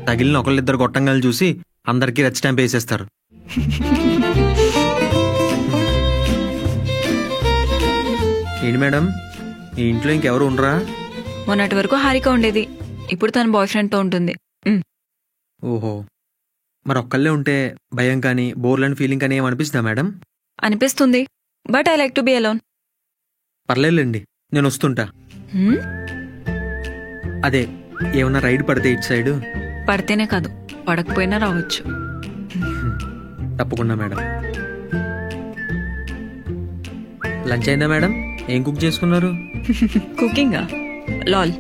తగిలిన ఒకళ్ళిద్దరు గొట్టంగాలు చూసి అందరికీ రెడ్ స్టాంప్ వేసేస్తారు. ఏంటి మేడం, ఈ ఇంట్లో ఇంకెవరు ఉండరా? మొన్నటి వరకు హారిక ఉండేది, ఇప్పుడు తన బాయ్ ఫ్రెండ్తో ఉంటుంది. ఓహో, మరి ఒక్కళ్ళే ఉంటే భయం కానీ బోర్లని ఫీలింగ్ కానీ ఏమనిపిస్తుందా మేడం? అనిపిస్తుంది, but I like to be alone. పర్లేదులేండి, నేను వస్తుంటా. అదే ఏమన్నా రైడ్ పడితే ఇటు సైడు. పడితేనే కాదు, పడకపోయినా రావచ్చు. తప్పకుండా మేడం. లంచ్ అయిందా మేడం? ఏం కుక్ చేసుకున్నారు? కుకింగా? లాల్,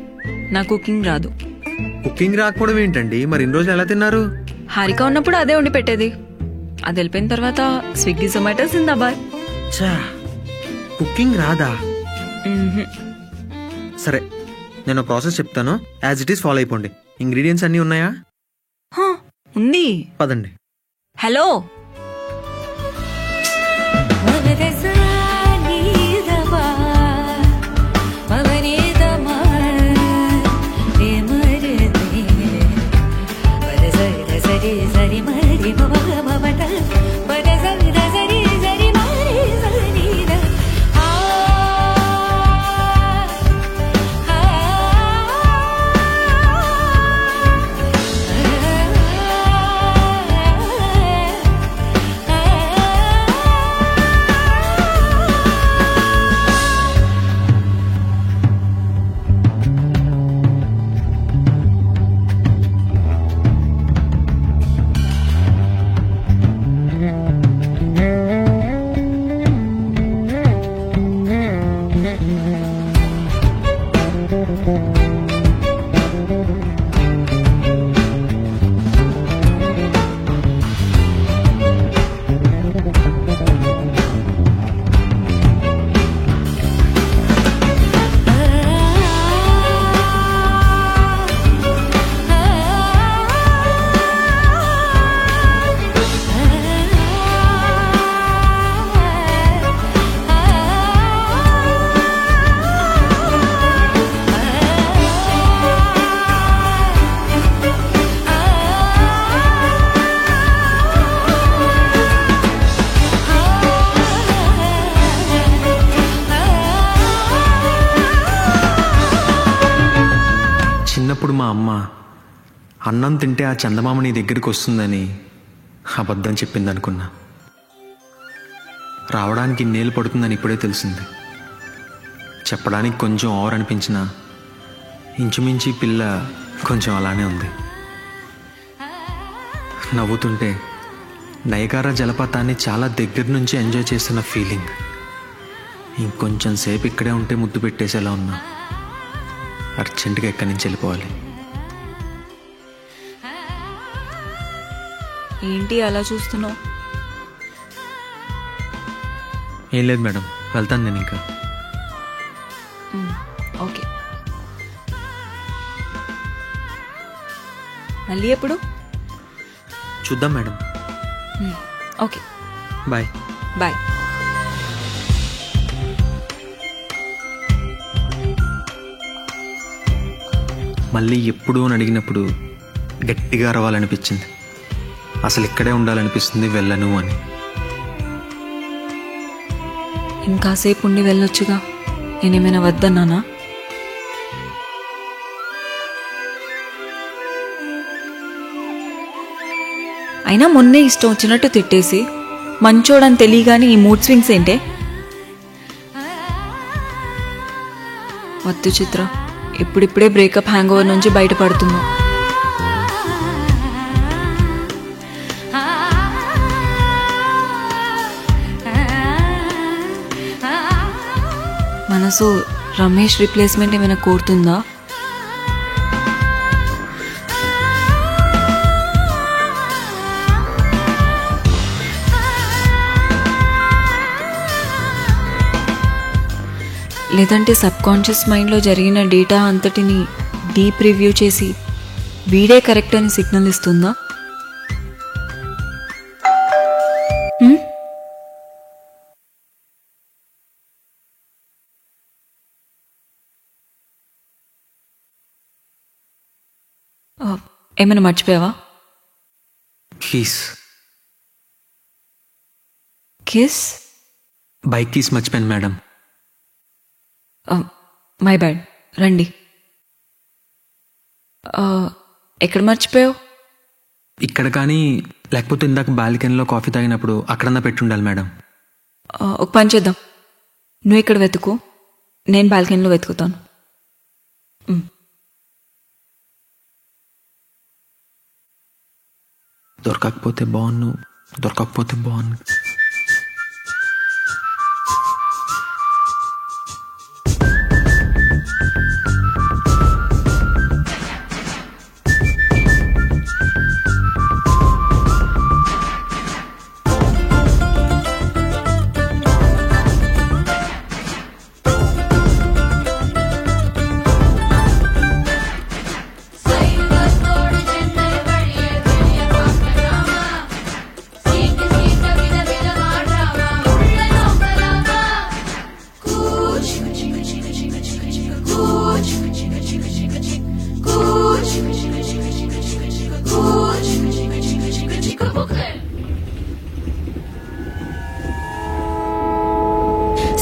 నా కుకింగ్ రాదు. కుకింగ్ రాకపోవడం ఏంటండి, మరి ఇన్ని రోజులు ఎలా తిన్నారు? హారిక ఉన్నప్పుడు అదే వండి పెట్టేది, అది వెళ్ళిపోయిన తర్వాత స్విగ్గీ జొమాటో జిందాబాద్. కుకింగ్ రాదా? సరే, నేను ప్రాసెస్ చెప్తాను, యాజ్ ఇట్ ఈస్ ఫాలో అయిపోండి. ఇంగ్రీడియంట్స్ అన్నీ ఉన్నాయా? ఉంది, పదండి. హలో, చిన్నప్పుడు మా అమ్మ అన్నం తింటే ఆ చందమామ నీ దగ్గరికి వస్తుందని అబద్ధం చెప్పింది అనుకున్నా. రావడానికి ఇన్నేళ్ళు పడుతుందని ఇప్పుడే తెలిసింది. చెప్పడానికి కొంచెం ఓవర్ అనిపించినా ఇంచుమించి పిల్ల కొంచెం అలానే ఉంది. నవ్వుతుంటే నయగారా జలపాతాన్ని చాలా దగ్గర నుంచి ఎంజాయ్ చేస్తున్న ఫీలింగ్. ఇంకొంచెం సేపు ఇక్కడే ఉంటే ముద్దు పెట్టేసేలా ఉన్నా. అర్జెంటుగా ఎక్కడి నుంచి వెళ్ళిపోవాలి. ఏంటి అలా చూస్తున్నావు? ఏం లేదు మేడం, వెళ్తాను నేను ఇంకా. ఓకే, మళ్ళీ ఎప్పుడు? చూద్దాం మేడం. Okay, bye. బాయ్. మళ్ళీ ఎప్పుడు అని అడిగినప్పుడు గట్టిగా అరవాలనిపించింది. అసలు ఇక్కడే ఉండాలనిపిస్తుంది, వెళ్ళను అని. ఇంకాసేపు ఉండి వెళ్ళొచ్చుగా, నేనేమైనా వద్దన్నానా? అయినా మొన్నే ఇష్టం వచ్చినట్టు తిట్టేసి మంచోడని తెలియగానే ఈ మూడ్ స్వింగ్స్ ఏంటే? వద్దు చిత్ర, ఇప్పుడిప్పుడే బ్రేకప్ హ్యాంగ్ ఓవర్ నుంచి బయటపడుతున్నావు. మనసు రమేష్ రీప్లేస్మెంట్ ఏమైనా కోరుతుందా? లేదంటే సబ్ కాన్షియస్ మైండ్లో జరిగిన డేటా అంతటిని డీప్ రివ్యూ చేసి వీడే కరెక్ట్ అని సిగ్నల్ ఇస్తుందా? ఏమైనా మర్చిపోయావా? కీస్. కిస్? బైక్ కీస్ మర్చిపోయాను మేడం. My bad. రండి. ఎక్కడ మర్చిపోయావు? ఇక్కడ కానీ, లేకపోతే ఇందాక బాల్కనీలో కాఫీ తాగినప్పుడు అక్కడన్నా పెట్టుండాలి మేడం. ఒక పని చేద్దాం, నువ్వు ఇక్కడ వెతుకు, నేను బాల్కనీలో వెతుకుతాను. దొరకకపోతే బాగున్ను, దొరకకపోతే బాగున్ను.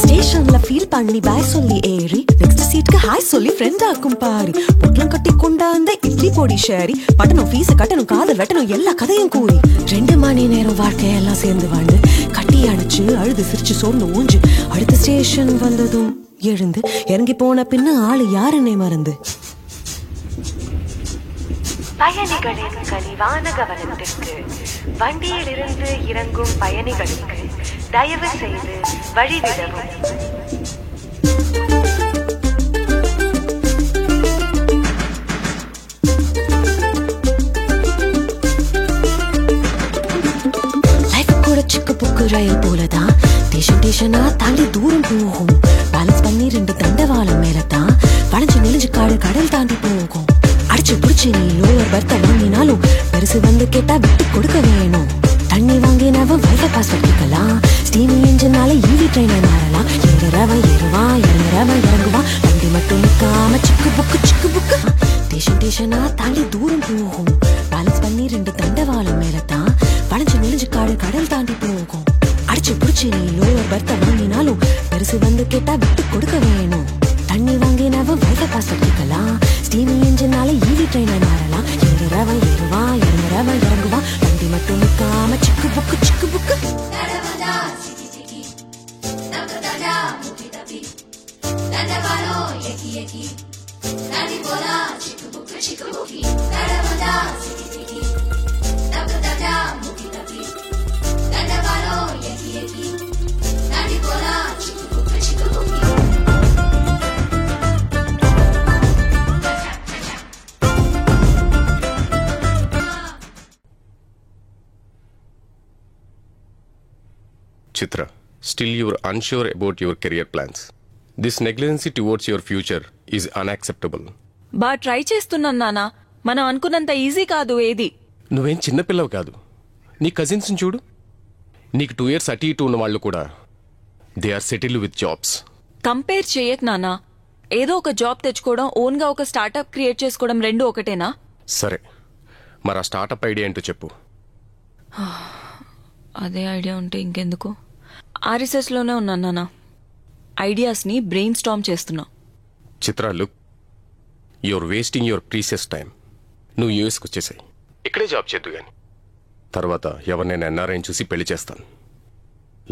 ஸ்டேஷன்ல ஃபீல் பண்ணி பாய் சொல்லி ஏறி நெக்ஸ்ட் சீட்க்கு ஹாய் சொல்லி ஃப்ரெண்ட் ஆக்கும் பாரு பொட்டலம் கட்டி கொண்டாந்த இட்லி பொடி ஷேரி பட்டணும் ஃபீஸ் கட்டணும் காதல் வெட்டணும் எல்லா கதையும் கூறி 2 மணி நேரம் வாழ்க்கையெல்லாம் சேர்ந்து வாழ்ந்து கட்டி அணைச்சு அழுது சிரிச்சு சோர்ந்து ஊஞ்சு அடுத்த ஸ்டேஷன் வந்ததும் எழுந்து இறங்கி போன பின்ன ஆளு யாருன்னே மறந்து பயணிகளின் கனிவான கவனத்திற்கு வண்டியிலிருந்து இறங்கும் பயணிகளுக்கு தயவு செய்து வழிவிடவும். லைஃப் கூட சிக்கு புக்கு ரயில் போலதான் ஸ்டேஷன் ஸ்டேஷனா தாண்டி தூரம் போகும் பேலன்ஸ் பண்ணி 2 தண்டவாளம் மேலதான் வளைஞ்சு நெளிஞ்சு கடல் தாண்டி போகும் அடிச்சு புடிச்சு நீ லோயர் பர்த்த வாங்கினாலும் பெருசு வந்து கேட்டா விட்டு கொடுக்க வேணும் தண்ணி வாங்கினவன் வைஃபை பாஸ்வேர்ட் கேட்கலாம் ஸ்டீம் இன்ஜினால ஈவி ட்ரெயினை மாறலாம் ஏறுறவன் ஏறுவான் இறங்குறவன் இறங்குவான் வண்டி மட்டும் நிற்காம சிக்கு புக்கு ஸ்டேஷன் ஸ்டேஷனா தாண்டி தூரம் போகும் பேலன்ஸ் பண்ணி 2 தண்டவாளம் மேலதான் வளைஞ்சு நெளிஞ்சு கடல் தாண்டி போகும் அடிச்சு புடிச்சு நீ லோயர் பர்த்த வாங்கினாலும் பெருசு வந்து கேட்டா விட்டு கொடுக்க வேணும் தண்ணி வாங்கினவன் வைஃபை பாஸ்வேர்ட் கேட்கலாம் ஸ்டீம் இன்ஜினால ஈவி ட்ரெயினை மாறலாம் ஏறுறவன் ஏறுவான் இறங்குறவன் இறங்குவான் வண்டி மட்டும் நிற்காம சிக்கு book Chitra, still you are unsure about your career plans. This negligence towards your future is unacceptable. బాగా ట్రై చేస్తున్నాను నానా, మనం అనుకున్నంత ఈజీ కాదు ఏది. నువ్వేం చిన్నపిల్లవు కాదు. నీ కజిన్స్ని చూడు, నీకు 2 years అటు ఇటు ఉన్న వాళ్ళు కూడా they are settled with jobs. Compare చేయకు నానా, ఏదో ఒక జాబ్ తెచ్చుకోవడం, ఓన్గా ఒక స్టార్ట్అప్ క్రియేట్ చేసుకోవడం రెండు ఒకటేనా? సరే, మరి ఆ స్టార్ట్అప్ ఐడియా ఏంటో చెప్పు. అదే ఐడియా ఉంటే ఇంకెందుకు. ఆ రీసెర్చ్లోనే ఉన్నాను నాన్న, ఐడియాస్ని బ్రెయిన్ స్టార్మ్ చేస్తున్నా. Chitra, look, you're wasting your precious time. నువ్వు యూఎస్కి వచ్చేసాయి, ఇక్కడే జాబ్ చేద్దు గాని. తర్వాత ఎవరినైనా ఎన్ఆర్ఐని చూసి పెళ్లి చేస్తాను.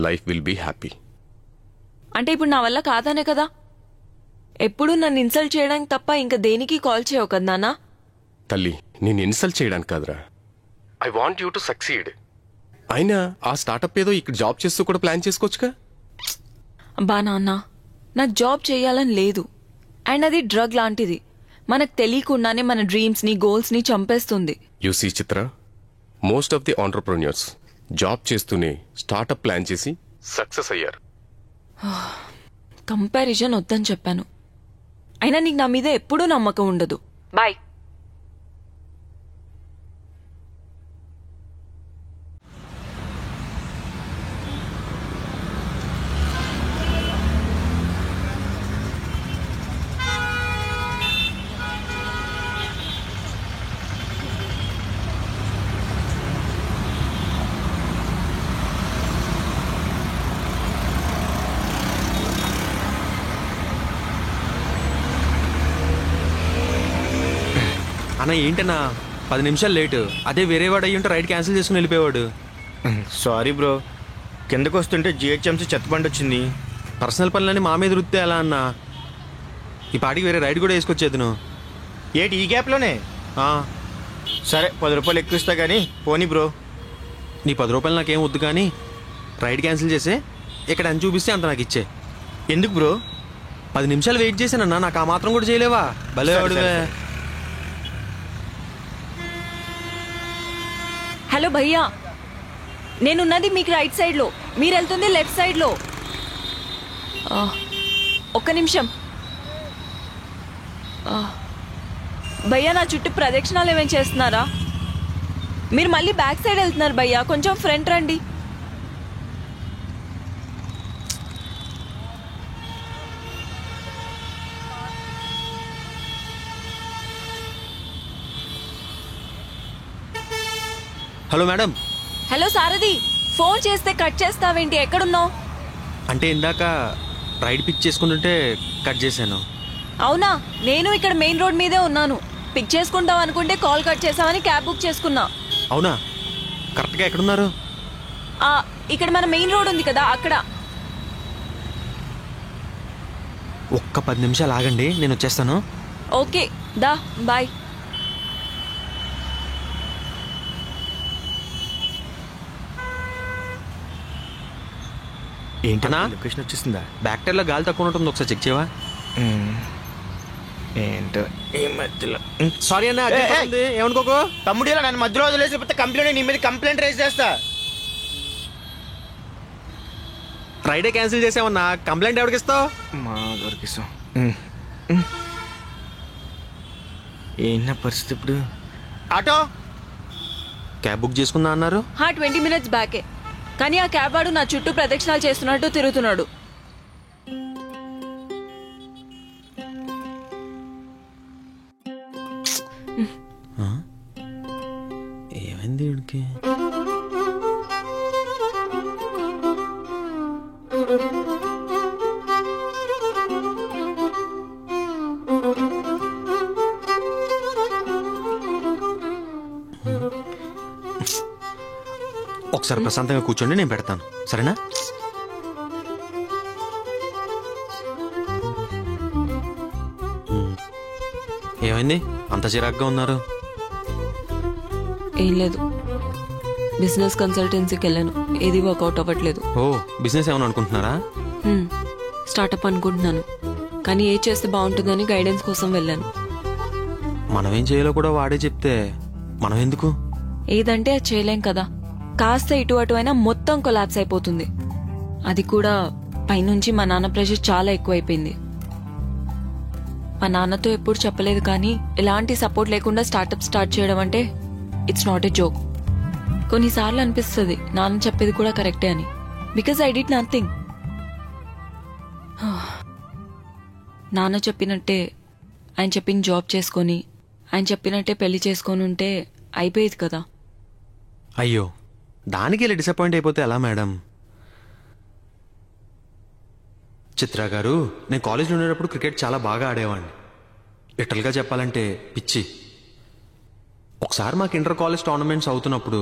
Life will be happy. అంటే ఇప్పుడు నా వల్ల కాదనే కదా? ఎప్పుడు నన్ను ఇన్సల్ట్ చేయడానికి తప్ప ఇంకా దేనికి కాల్ చేయవు కదా నాన్న. తల్లి, నేను ఇన్సల్ట్ చేయడానికి కాదురా, I want you to succeed. అయినా ఆ స్టార్టప్ ఏదో ఇక్కడ జాబ్ చేస్తూ కూడా ప్లాన్ చేసుకోవచ్చుగా. అబ్బా నాన్న, నాకు జాబ్ చేయాలని లేదు. అండ్ అది డ్రగ్ లాంటిది, మనకు తెలియకుండానే మన డ్రీమ్స్ని గోల్స్ని చంపేస్తుంది. You see Chitra, most of the entrepreneurs job చేస్తూనే స్టార్టప్ ప్లాన్ చేసి సక్సెస్ అయ్యారు. కంపారిజన్ వద్దని చెప్పాను. అయినా నీకు నా మీద ఎప్పుడూ నమ్మకం ఉండదు. బాయ్. అన్న ఏంటన్నా 10 నిమిషాలు లేటు, అదే వేరే వాడు అయ్యి ఉంటే రైడ్ క్యాన్సిల్ చేసుకుని వెళ్ళిపోయాడు. సారీ బ్రో, కిందకు వస్తుంటే జిహెచ్ఎంసీ చెత్తబండి వచ్చింది. పర్సనల్ పనులన్నీ మా మీద రుత్తే ఎలా అన్నా? ఈ పాటికి వేరే రైడ్ కూడా వేసుకొచ్చేది నువ్వు. ఏంటి ఈ గ్యాప్లోనే? సరే 10 రూపాయలు ఎక్కువ ఇస్తా కానీ పోనీ బ్రో. నీ 10 రూపాయలు నాకేం వద్దు కానీ రైడ్ క్యాన్సిల్ చేసే, ఇక్కడ ఎంత చూపిస్తే అంత నాకు ఇచ్చే. ఎందుకు బ్రో? 10 నిమిషాలు వెయిట్ చేశానన్నా, నాకు ఆ మాత్రం కూడా చేయలేవా? భలే వాడువే. హలో భయ్యా, నేనున్నది మీకు రైట్ సైడ్లో, మీరు వెళ్తుంది లెఫ్ట్ సైడ్లో. ఒక్క నిమిషం భయ్యా, నా చుట్టూ ప్రదక్షిణాలు ఏమేం చేస్తున్నారా? మీరు మళ్ళీ బ్యాక్ సైడ్ వెళ్తున్నారు భయ్యా, కొంచెం ఫ్రంట్ రండి. Hello madam. హలో సారథి, ఫోన్ చేస్తే కట్ చేస్తావేంటి? ఎక్కడున్నావు? అంటే ఇందాక రైడ్ పిక్ చేసుకుంటుంటే కట్ చేశాను. అవునా, నేను ఇక్కడ మెయిన్ రోడ్ మీదే ఉన్నాను. పిక్ చేసుకుంటాం అనుకుంటే కాల్ కట్ చేసామని క్యాబ్ బుక్ చేసుకున్నా. అవునా, కరెక్ట్గా ఎక్కడున్నారు? ఇక్కడ మన మెయిన్ రోడ్ ఉంది కదా, అక్కడ. ఒక్క 10 నిమిషాలు ఆగండి, నేను వచ్చేస్తాను. ఓకే దా, బాయ్. ఏంటన్నా లొకేషన్ వచ్చేసిందా? బ్యాక్ టైర్లో గాలి తక్కువ ఉంటుంది, ఒకసారి చెక్ చేయవా? ఏంటో ఈ మధ్యలో. సారీ అన్న, ఏమనుకోకు. తమ్ముడు ఇలా నన్ను మధ్యలో వదిలేసిపోతే కంప్లైంట్, నీ మీద కంప్లైంట్ రైజ్ చేస్తా. రైడే క్యాన్సిల్ చేసామన్నా, కంప్లైంట్ ఎవరికి ఇస్తావు? మా దొరికిస్తాం. ఏంటన్నా పరిస్థితి ఇప్పుడు? ఆటో క్యాబ్ బుక్ చేసుకుందా అన్నారు. 20 minutes బ్యాకే, కానీ ఆ క్యాబ్ వాడు నా చుట్టూ ప్రదక్షిణాలు చేస్తున్నట్టు తిరుగుతున్నాడు. ఏమైంది వీడికి? ఒకసారి ప్రశాంతంగా కూర్చోండి, నేను పెడతాను, సరేనా? ఏమైంది అంత చిరాగ్గా ఉన్నారు? ఏం లేదు, బిజినెస్ కన్సల్టెన్సీకి వెళ్ళాను, ఏది వర్కౌట్ అవ్వట్లేదు. ఓ, బిజినెస్ ఏమైనా అనుకుంటున్నారా? స్టార్టప్ అనుకుంటున్నాను, కానీ ఏ చేస్తే బాగుంటుందని గైడెన్స్ కోసం వెళ్ళాను. మనం ఏం చేయాలో కూడా వాడే చెప్తే మనం ఎందుకు? ఏదంటే అది చేయలేం కదా, కాస్త ఇటు అటు అయినా మొత్తం కొలాప్స్ అయిపోతుంది. అది కూడా పైనుంచి మా నాన్న ప్రెషర్ చాలా ఎక్కువైపోయింది. మా నాన్నతో ఎప్పుడు చెప్పలేదు, కానీ ఎలాంటి సపోర్ట్ లేకుండా స్టార్ట్అప్ స్టార్ట్ చేయడం అంటే ఇట్స్ నాట్ ఎ జోక్. కొన్నిసార్లు అనిపిస్తుంది నాన్న చెప్పేది కూడా కరెక్టే అని, బికాజ్ ఐ డిడ్ నథింగ్. నాన్న చెప్పినట్టే ఆయన చెప్పిన జాబ్ చేసుకొని, ఆయన చెప్పినట్టే పెళ్లి చేసుకొని ఉంటే అయిపోయేది కదా. అయ్యో, దానికి ఇలా డిసప్పాయింట్ అయిపోతే ఎలా మేడం? చిత్ర గారు, నేను కాలేజ్లో ఉండేటప్పుడు క్రికెట్ చాలా బాగా ఆడేవాడిని. లిటరల్గా చెప్పాలంటే పిచ్చి. ఒకసారి మాకు ఇంటర్ కాలేజ్ టోర్నమెంట్స్ అవుతున్నప్పుడు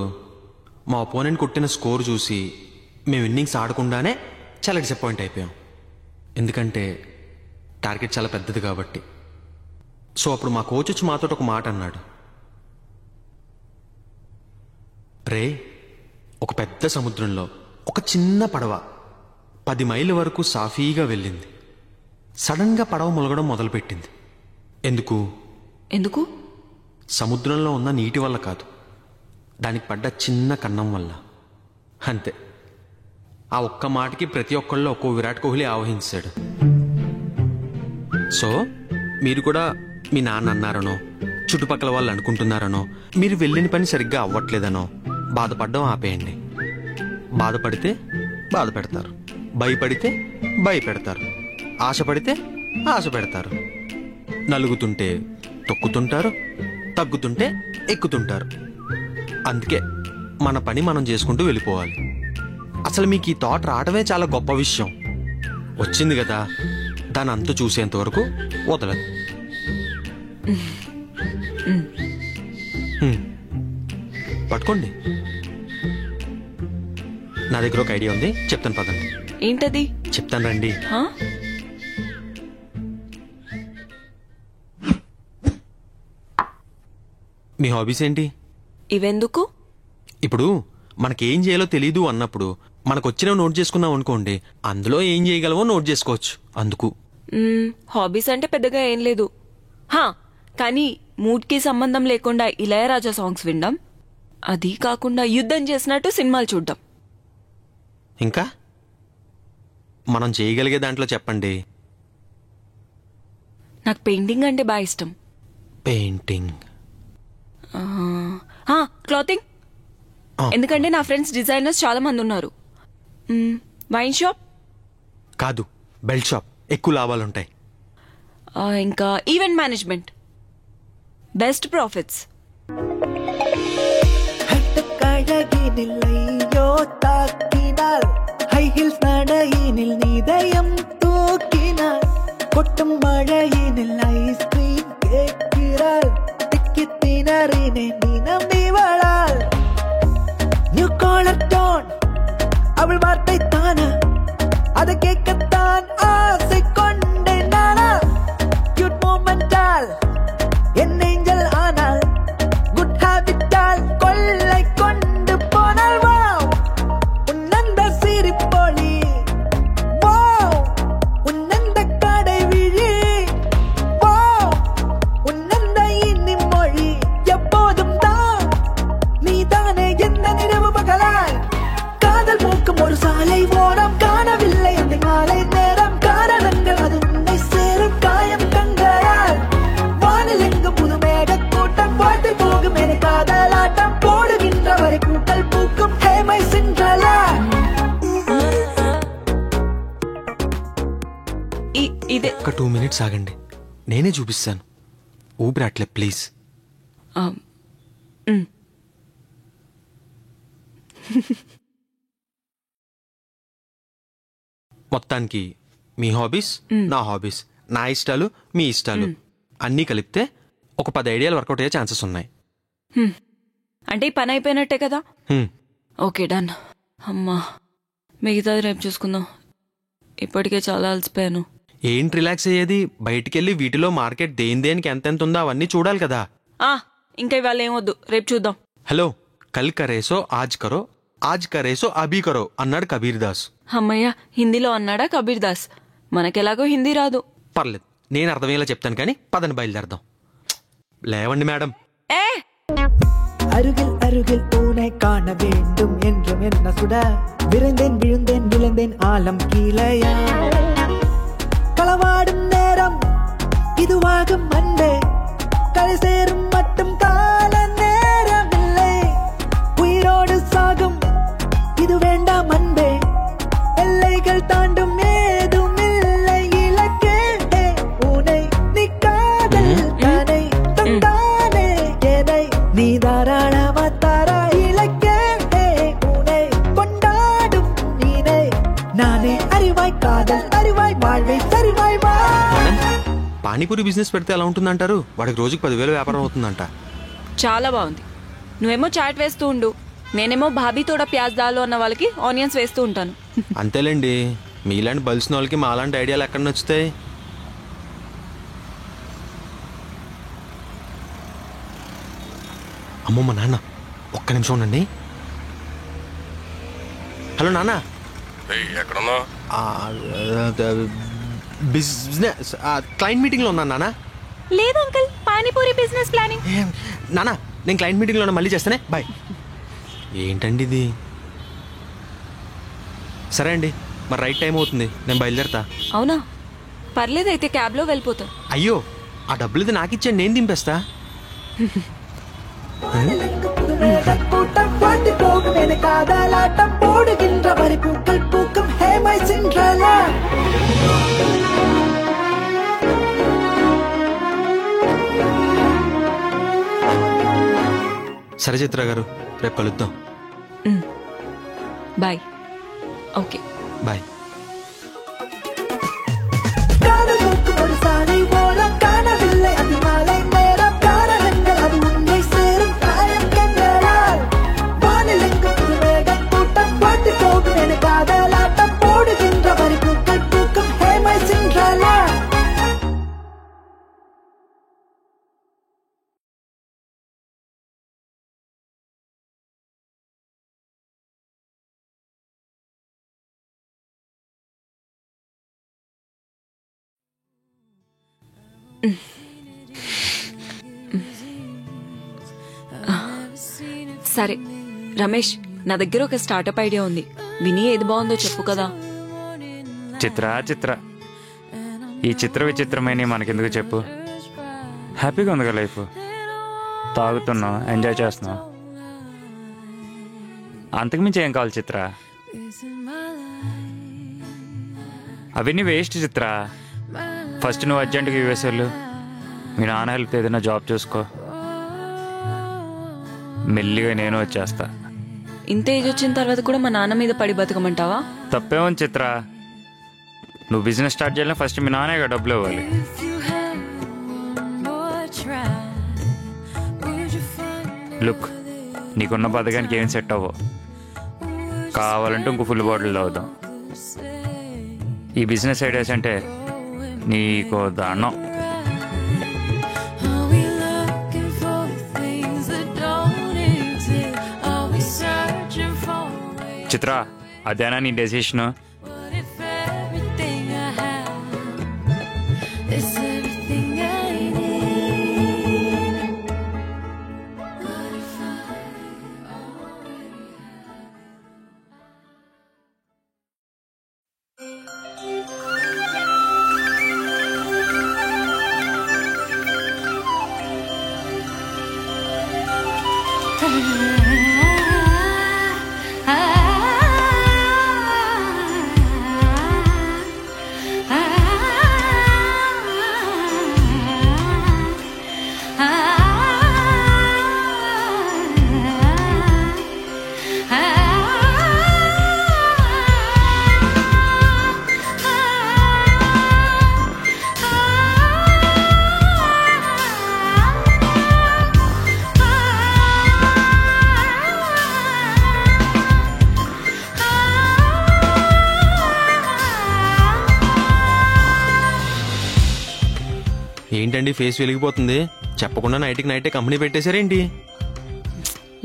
మా అపోనెంట్ కొట్టిన స్కోర్ చూసి మేము ఇన్నింగ్స్ ఆడకుండానే చాలా డిసప్పాయింట్ అయిపోయాం. ఎందుకంటే టార్గెట్ చాలా పెద్దది కాబట్టి. సో అప్పుడు మా కోచ్ వచ్చి మాతో ఒక మాట అన్నాడు, రే ఒక పెద్ద సముద్రంలో ఒక చిన్న పడవ 10 మైళ్ళ వరకు సాఫీగా వెళ్ళింది. సడన్గా పడవ ములగడం మొదలుపెట్టింది. ఎందుకు? సముద్రంలో ఉన్న నీటి వల్ల కాదు, దానికి పడ్డ చిన్న కన్నం వల్ల. అంతే. ఆ ఒక్క మాటకి ప్రతి ఒక్కళ్ళు ఒక్కో విరాట్ కోహ్లీ ఆవహించాడు. సో మీరు కూడా మీ నాన్న అన్నారనో, చుట్టుపక్కల వాళ్ళు అనుకుంటున్నారనో, మీరు వెళ్ళిన పని సరిగ్గా అవ్వట్లేదనో బాధపడడం ఆపేయండి. బాధపడితే బాధ పెడతారు, భయపడితే భయపెడతారు, ఆశపడితే ఆశ పెడతారు. నలుగుతుంటే తొక్కుతుంటారు, తగ్గుతుంటే ఎక్కుతుంటారు. అందుకే మన పని మనం చేసుకుంటూ వెళ్ళిపోవాలి. అసలు మీకు ఈ థాట్ రావడమే చాలా గొప్ప విషయం. వచ్చింది కదా, దాని అంతు చూసేంత వరకు వదలదు. పట్టుకోండి. నా దగ్గర ఒక ఐడియా ఉంది, చెప్తాను పదండి. ఏంటది? చెప్తాను రండి. మీ హాబీస్ ఏంటి? ఇవెందుకు? ఇప్పుడు మనకేం చేయాలో తెలీదు అన్నప్పుడు మనకొచ్చినవి నోట్ చేసుకున్నాం అనుకోండి, అందులో ఏం చేయగలవో నోట్ చేసుకోవచ్చు. అందుకు హాబీస్ అంటే పెద్దగా ఏం లేదు. కానీ మూడ్కి సంబంధం లేకుండా ఇళయరాజా సాంగ్స్ వినడం, అది కాకుండా యుద్ధం చేసినట్టు సినిమాలు చూడడం. ఇంకా మనం చేయగలిగే దాంట్లో చెప్పండి. నాకు పెయింటింగ్ అంటే బాగా ఇష్టం. Painting, clothing. ఎందుకంటే నా ఫ్రెండ్స్ డిజైనర్స్ చాలా మంది ఉన్నారు. వైన్ షాప్ కాదు, బెల్ట్ షాప్, ఎక్కువ లాభాలుంటాయి. ఇంకా event management, best profits. High heels നടയിനിൽ നീതയം തൂക്കിനാൽ കൊട്ടും മഴയിനിൽ ഐസ്ക്രീം കേക്കിറാൽ തിക്കിത്തിനറിനെ നീനമ്മിവളാൽ ന്യൂ കോളർ ടോൺ അവൾ വാർത്തൈ താന അത് കേക്കത്താൻ ആസை കൊണ്ടേ നാനാ ക്യൂട്ട് മൊമെന്റാൽ എൻ ഏഞ്ചൽ ആനാൽ ഗുഡ് ഹാബിറ്റാൽ കൊള്ളൈ കൊണ്ട് പോനാൽ വാവ് ഉന്നന്ത സിരിപ്പൊളി വാവ് ഉന്നന്ത കടை വിഴി വാവ് ഉന്നന്ത ഇനി മൊഴി எப்போதும் தான் நீதானே எந்த நினைவு பகலாய் காதல் மூக்கும் ஒரு சாலை ஓரம் காணவில்லை அந்த மாலை நேரம் காரணங்கள் அது உன்னை சேரும் காயம் கண்களால் வானில் எங்கு புது மேக கூட்டம் வாழ்த்து போகும் என காதலாட்டம் போடுகின்ற வரை பூக்கள் பூக்கும் ஹேமை சின்றலா ఇదే. ఒక 2 minutes ఆగండి, నేనే చూపిస్తాను. ఊపిరాట్లే ప్లీజ్. మొత్తానికి మీ హాబీస్, నా హాబీస్, నా ఇష్టాలు, మీ ఇష్టాలు అన్నీ కలిపితే ఒక 10 ఐడియాలు వర్కౌట్ అయ్యే ఛాన్సెస్ ఉన్నాయి. అంటే ఈ పని అయిపోయినట్టే కదా? Okay, done. అమ్మా, మిగతాది రేపు చూసుకుందాం. ఇప్పటికే చాలా అలసిపోయాను. ఏంటి రిలాక్స్ అయ్యేది? బయటికెళ్ళి వీటిలో మార్కెట్ దేనికి ఎంతెంత ఉందో అవన్నీ చూడాలి కదా. ఇంకా ఇవాళ ఏమొద్దు, రేపు చూద్దాం. హలో, కల్ కరేసో ఆజ్ కరో, ఆజ్ కరేసో అభీ కరో అన్నాడు కబీర్ దాస్. అమ్మయ్య, హిందీలో అన్నాడా కబీర్ దాస్? మనకెలాగో హిందీ రాదు. పర్లేదు, నేను అర్థమయ్యేలా చెప్తాను, కానీ పదని బయలుదేరదాం. లేవండి మేడం. அருகில் அருகில் உன்னை காண வேண்டும் என்றும் என்ன சுட விரைந்தேன் விழுந்தேன் விழுந்தேன் ஆலம் கீழையா களவாடும் நேரம் இதுவாகும் அன்பே கரை சேரும் மட்டும் கால நேரம் இல்லை உயிரோடு சாகும் இது வேண்டாம் அன்பே எல்லைகள் தாண்டும் ஏதும் இல்லை இலக்கே உன்னை நீ காதல் தானே தந்தானே எதை நீ தாராளமா தாரா இலக்கே உன்னை கொண்டாடும் நீனே நானே அறிவாய் காதல் அறிவாய் வாழ்வை சரிவாய் வா. పానీపూరి బిజినెస్ పెడితే ఎలా ఉంటుందంటారు? వాడికి రోజుకి 10,000 వ్యాపారం అవుతుందంట. చాలా బాగుంది. నువ్వేమో చాట్ వేస్తూ ఉండు, నేనేమో భాబీ తోడ ప్యాజ్ దాలు అన్న వాళ్ళకి ఆనియన్స్ వేస్తూ ఉంటాను. అంతేలేండి, మీలాంటి బలిసిన వాళ్ళకి మాలాంటి ఐడియాలు ఎక్కడ నచ్చుతాయి? అమ్మో మా నాన్న, ఒక్క నిమిషం ఉండండి. హలో నాన్న. ఎక్కడున్నా? బిజినెస్ క్లయింట్ మీటింగ్లో ఉన్నాను నాన్న. లేదు అంకుల్, పానీపూరి బిజినెస్ ప్లానింగ్. నాన్న నేను క్లయింట్ మీటింగ్లో మళ్ళీ చేస్తానే, బాయ్. ఏంటండి ఇది? సరే అండి, మరి రైట్ టైం అవుతుంది, నేను బయలుదేరతా. అవునా? పర్లేదు, అయితే క్యాబ్లో వెళ్ళిపోతా. అయ్యో, ఆ డబ్బులు ఇది నాకు ఇచ్చాను, నేను దింపేస్తా. సరే చిత్ర గారు, రేపు కలుద్దాం. బాయ్. Okay bye. సరే రమేష్, నా దగ్గర ఒక స్టార్టప్ ఐడియా ఉంది. విని ఏది బాగుందో చెప్పు కదా. చిత్ర ఈ చిత్ర విచిత్రమైన మనకెందుకు చెప్పు? హ్యాపీగా ఉంది కదా లైఫ్. తాగుతున్నాం, ఎంజాయ్ చేస్తున్నాం, అంతకుమించి ఏం కావాలి చిత్ర? అవన్నీ వేస్ట్ చిత్ర. ఫస్ట్ నువ్వు అర్జెంటుగా యూఎస్ వెళ్ళు, మీ నాన్న హెల్ప్ ఏదైనా జాబ్ చూసుకో, మెల్లిగా నేను వచ్చేస్తా. ఇంత ఏజ్ వచ్చిన తర్వాత కూడా మా నాన్న మీద పడి బతకమంటావా? తప్పేమని చిత్ర, నువ్వు బిజినెస్ స్టార్ట్ చేయాలని ఫస్ట్ మీ నాన్నగా డబ్బులు ఇవ్వాలి. లుక్, నీకున్న బతకానికి ఏం సెట్ అవ్వవు. కావాలంటే ఇంకో ఫుల్ బాటిల్ తాగుదాం. ఈ బిజినెస్ ఐడియాస్ అంటే నీకో దానం. చిత్ర, అదేనా నీ డెసిషన్? ఏంటండి ఫేస్ వెలిగిపోతుంది? చెప్పకుండా నైట్కి నైటే కంపెనీ పెట్టేశారేంటి?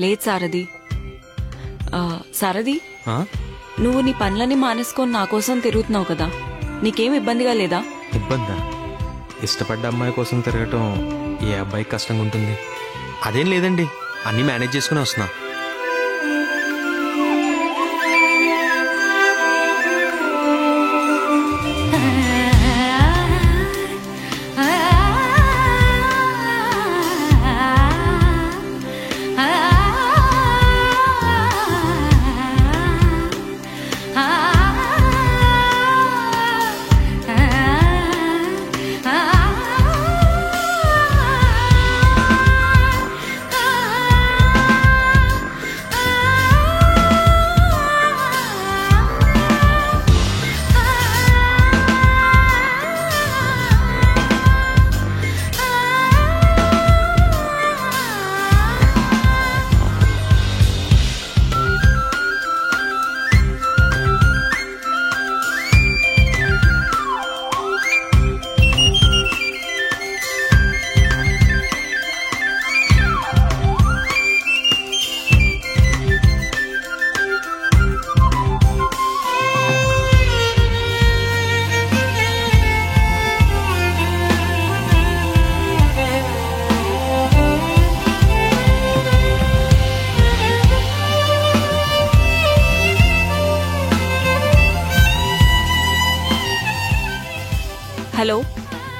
లేదు సారథి. సారథి, నువ్వు నీ పనులని మానేసుకొని నా కోసం తిరుగుతున్నావు కదా, నీకేం ఇబ్బందిగా లేదా? ఇబ్బందా? ఇష్టపడ్డ అమ్మాయి కోసం తిరగటం ఏ అబ్బాయికి కష్టంగా ఉంటుంది? అదేం లేదండి, అన్నీ మేనేజ్ చేసుకుని వస్తున్నా.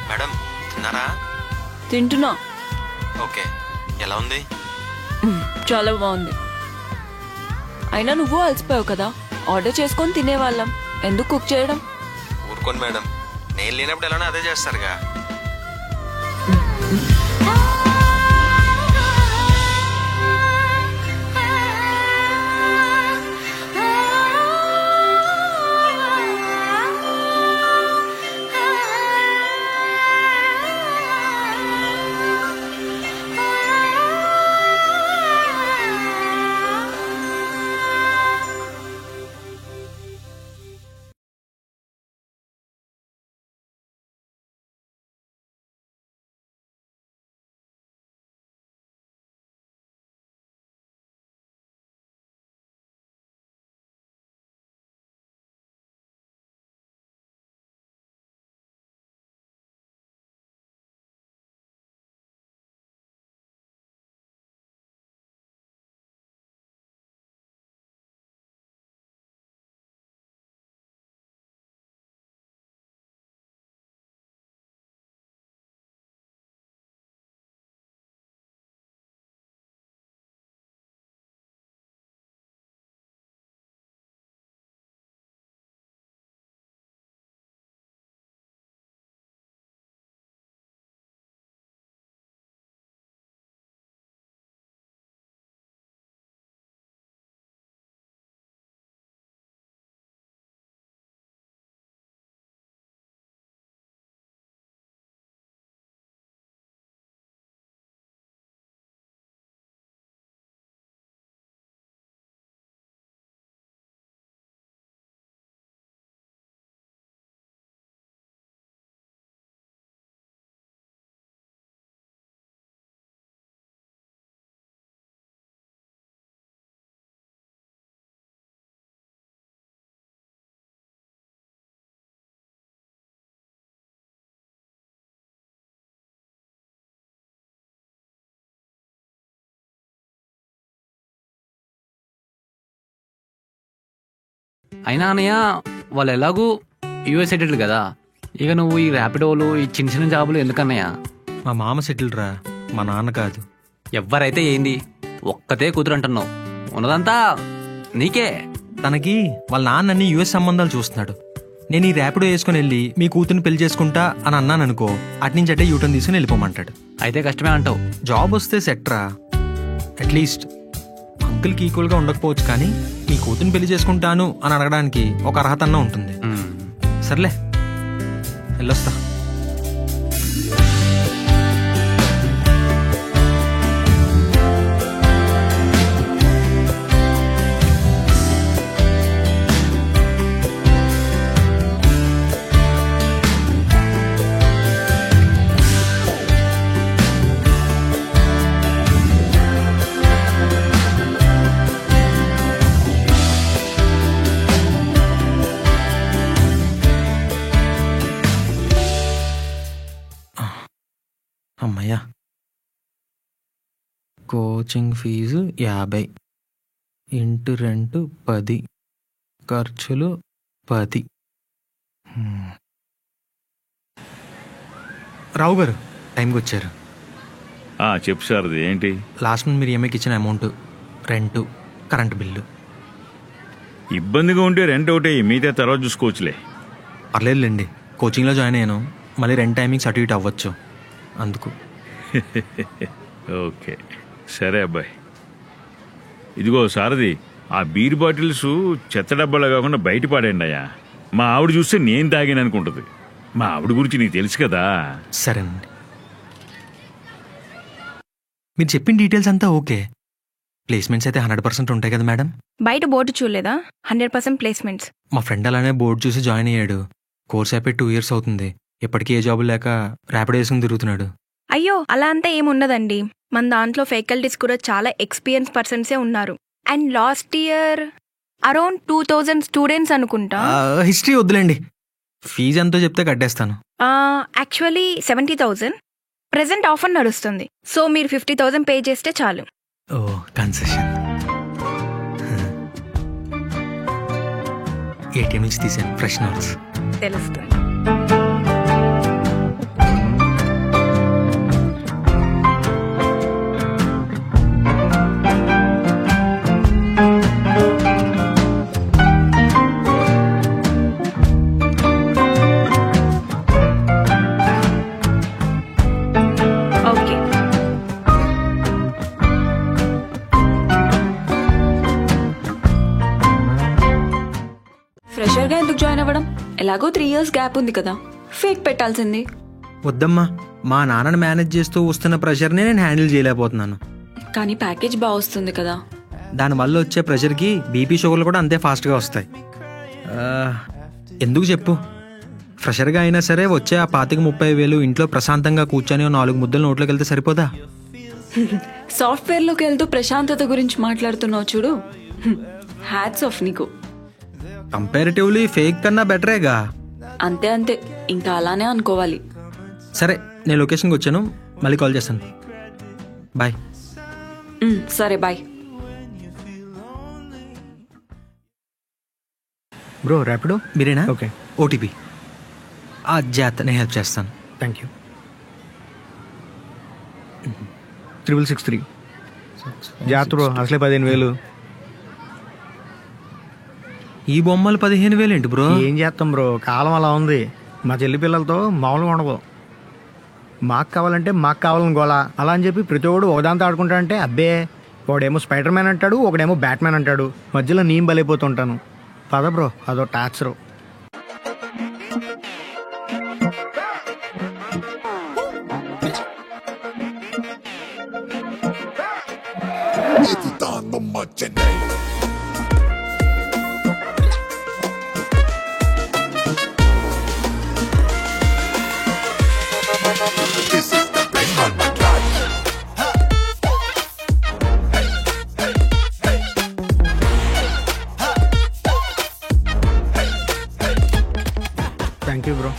మేడం తిన్నారా? తింటున్నా. ఓకే, ఎలా ఉంది? చాలా బాగుంది. అయినా నువ్వు అలసిపోయావు కదా, ఆర్డర్ చేసుకొని తినేవాళ్ళం. ఎందుకు కుక్ చేయడం? ఊరుకోండి మేడం, నేను లేనప్పుడు ఎలానో అదే చేస్తారుగా. అయినా అన్నయ్య వాళ్ళు ఎలాగూ యూఎస్ సెటిల్డ్ కదా, ఇక నువ్వు ఈ ర్యాపిడోలు ఈ చిన్న చిన్న జాబులు ఎందుకన్నయ్య? మా మామ సెటిల్డ్ రా, మా నాన్న కాదు. ఎవ్వరైతే ఏంది, ఒక్కతే కూతురు అంటున్నావు, ఉన్నదంతా నీకే. తనకి వాళ్ళ నాన్న అన్ని యూఎస్ సంబంధాలు చూస్తున్నాడు. నేను ఈ ర్యాపిడో వేసుకుని వెళ్ళి మీ కూతుర్ని పెళ్లి చేసుకుంటా అని అన్నాను అనుకో, అట్నుంచి అట్టే యూటర్న్ తీసుకుని వెళ్ళిపోమంటాడు. అయితే కష్టమే అంటావు. జాబ్ వస్తే సెట్రా, అట్లీస్ట్ అంకుల్కి ఈక్వల్గా ఉండకపోవచ్చు, కానీ మీ కూతుర్ని పెళ్లి చేసుకుంటాను అని అడగడానికి ఒక అర్హత అన్న ఉంటుంది. సర్లే వెళ్ళొస్తా. అమ్మయ్యా, కోచింగ్ ఫీజు 50, ఇంటి రెంట్ 10, ఖర్చులు 10. రావు గారు టైంకి వచ్చారు. చెప్పు సార్, ఏంటి? లాస్ట్ మంత్ మీరు ఈఎంఐకి ఇచ్చిన అమౌంట్, రెంటు, కరెంటు బిల్లు. ఇబ్బందిగా ఉంటే రెంట్ ఒకటే, మిగతా తర్వాత చూసుకోవచ్చులే. పర్లేదులేండి, కోచింగ్లో జాయిన్ అయ్యాను, మళ్ళీ రెంట్ టైమింగ్స్ అటు ఇటు అవ్వచ్చు, అందుకు. ఓకే సరే అబ్బాయి. ఇదిగో సారథి, ఆ బీర్ బాటిల్స్ చెత్త డబ్బాలో కాకుండా బయట పాడండి అయ్యా. మా ఆవిడ చూస్తే నేను తాగాను అనుకుంటుంది. మా ఆవిడ గురించి నీకు తెలుసు కదా. సరేనండి, మీరు చెప్పిన డీటెయిల్స్ అంతా ఓకే. ప్లేస్మెంట్స్ అయితే 100% ఉంటాయి కదా మేడం? బయట బోర్డు చూడలేదా? 100% ప్లేస్మెంట్స్. మా ఫ్రెండ్ అలానే బోర్డు చూసి జాయిన్ అయ్యాడు. కోర్స్ అయిపోయి 2 years అవుతుంది. ఇప్పటికీ ఏ జాబులు లేక ర్యాపిడో వేసుకుని తిరుగుతున్నాడు. అయ్యో, అలా అంతా ఏముండదండి. మన దాంట్లో ఫ్యాకల్టీస్ కూడా చాలా ఎక్స్పీరియన్స్ పర్సన్సే ఉన్నారు. And last year around 2000 students అనుకుంటా. హిస్టరీ వద్దులేండి, ఫీజు ఎంతో చెప్తే కట్టేస్తాను. యాక్చువల్లీ 70,000. ప్రెసెంట్ ఆఫర్ నడుస్తుంది, సో మీరు 50,000 పే చేస్తే చాలు. ఓ, కన్సెషన్. ఏటీఎం నుంచి తీసాను, ఫ్రెష్ నోట్స్. తెలుస్తుంది. ఎందుకు జాయిన్ అవ్వడం? ఎలాగో 3 years గ్యాప్ ఉంది కదా, ఫేక్ పెట్టాల్సింది. వద్దమ్మా, మా నాన్నని మేనేజ్ చేస్తూ వస్తున్న ప్రెషర్ని నేను హ్యాండిల్ చేయలేకపోతున్నాను. కానీ ప్యాకేజ్ బాగా వస్తుంది కదా. దానివల్ల వచ్చే ప్రెషర్కి బీపీ షుగర్లు కూడా అంతే ఫాస్ట్గా వస్తాయి. ఎందుకు చెప్పు, ఫ్రెషర్గా అయినా సరే వచ్చే ఆ 25,000 ఇంట్లో ప్రశాంతంగా కూర్చొని 4 ముద్దలు నోట్లోకి వెళ్తే సరిపోదా? సాఫ్ట్వేర్లోకి వెళ్తూ ప్రశాంతత గురించి మాట్లాడుతున్నావు చూడు, హ్యాట్స్ ఆఫ్ నీకు. కంపారిటివ్లీ ఫేక్ కన్నా బెటరేగా. అంతే అంతే, ఇంకా అలానే అనుకోవాలి. సరే, నేను లొకేషన్కి వచ్చాను, మళ్ళీ కాల్ చేస్తాను. బాయ్. సరే బాయ్. బ్రో ర్యాపిడో మీరేనా? ఓకే. ఓటీపీ జాత్, నేను హెల్ప్ చేస్తాను. Thank you. 6663 జాత్ బ్రో, అసలే 15,000. ఈ బొమ్మలు 15,000 ఏంటి బ్రో? ఏం చేస్తాం బ్రో, కాలం అలా ఉంది. మా చెల్లి పిల్లలతో మామూలుగా ఉండదు. మాకు కావాలంటే మాకు కావాలని గోలా అలా అని చెప్పి ప్రతి ఒక్కడు ఒకదాంతో ఆడుకుంటాడంటే అబ్బే, ఒకడేమో స్పైడర్ మ్యాన్ అంటాడు, ఒకడేమో బ్యాట్మ్యాన్ అంటాడు, మధ్యలో నేను బలైపోతుంటాను. పద బ్రో, అదో torture. Thank you bro.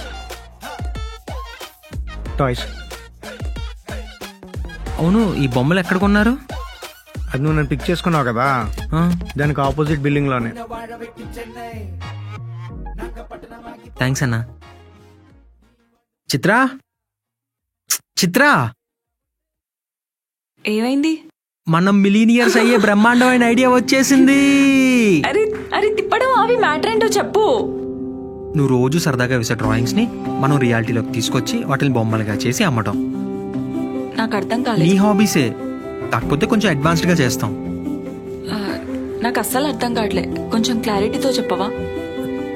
Toys. అవును, ఈ బొమ్మలు ఎక్కడ కొన్నారు? అది నువ్వు నన్ను పిక్ చేసుకున్నావు కదా, దానికి ఆపోజిట్ బిల్డింగ్ లోనే. థ్యాంక్స్ అన్నా. చిత్రా, చిత్రా, ఏమైంది? మనం మిలీనియర్స్ అయ్యే బ్రహ్మాండమైన ఐడియా వచ్చేసింది. అరే అరే, తిప్పడం అవి మ్యాటర్ ఏంటో చెప్పు. నువ్వు రోజు సరదాగా వేసే డ్రాయింగ్స్ ని మనం రియాలిటీలోకి తీసుకొచ్చి వాటిని బొమ్మలుగా చేసి అమ్మటం. నాకు అర్థం కాలేదు. నీ హాబీసే, కాకపోతే కొంచెం అడ్వాన్స్డ్ గా చేస్తాం. నాకు అస్సలు అర్థం కావట్లే, కొంచెం క్లారిటీతో చెప్పవా?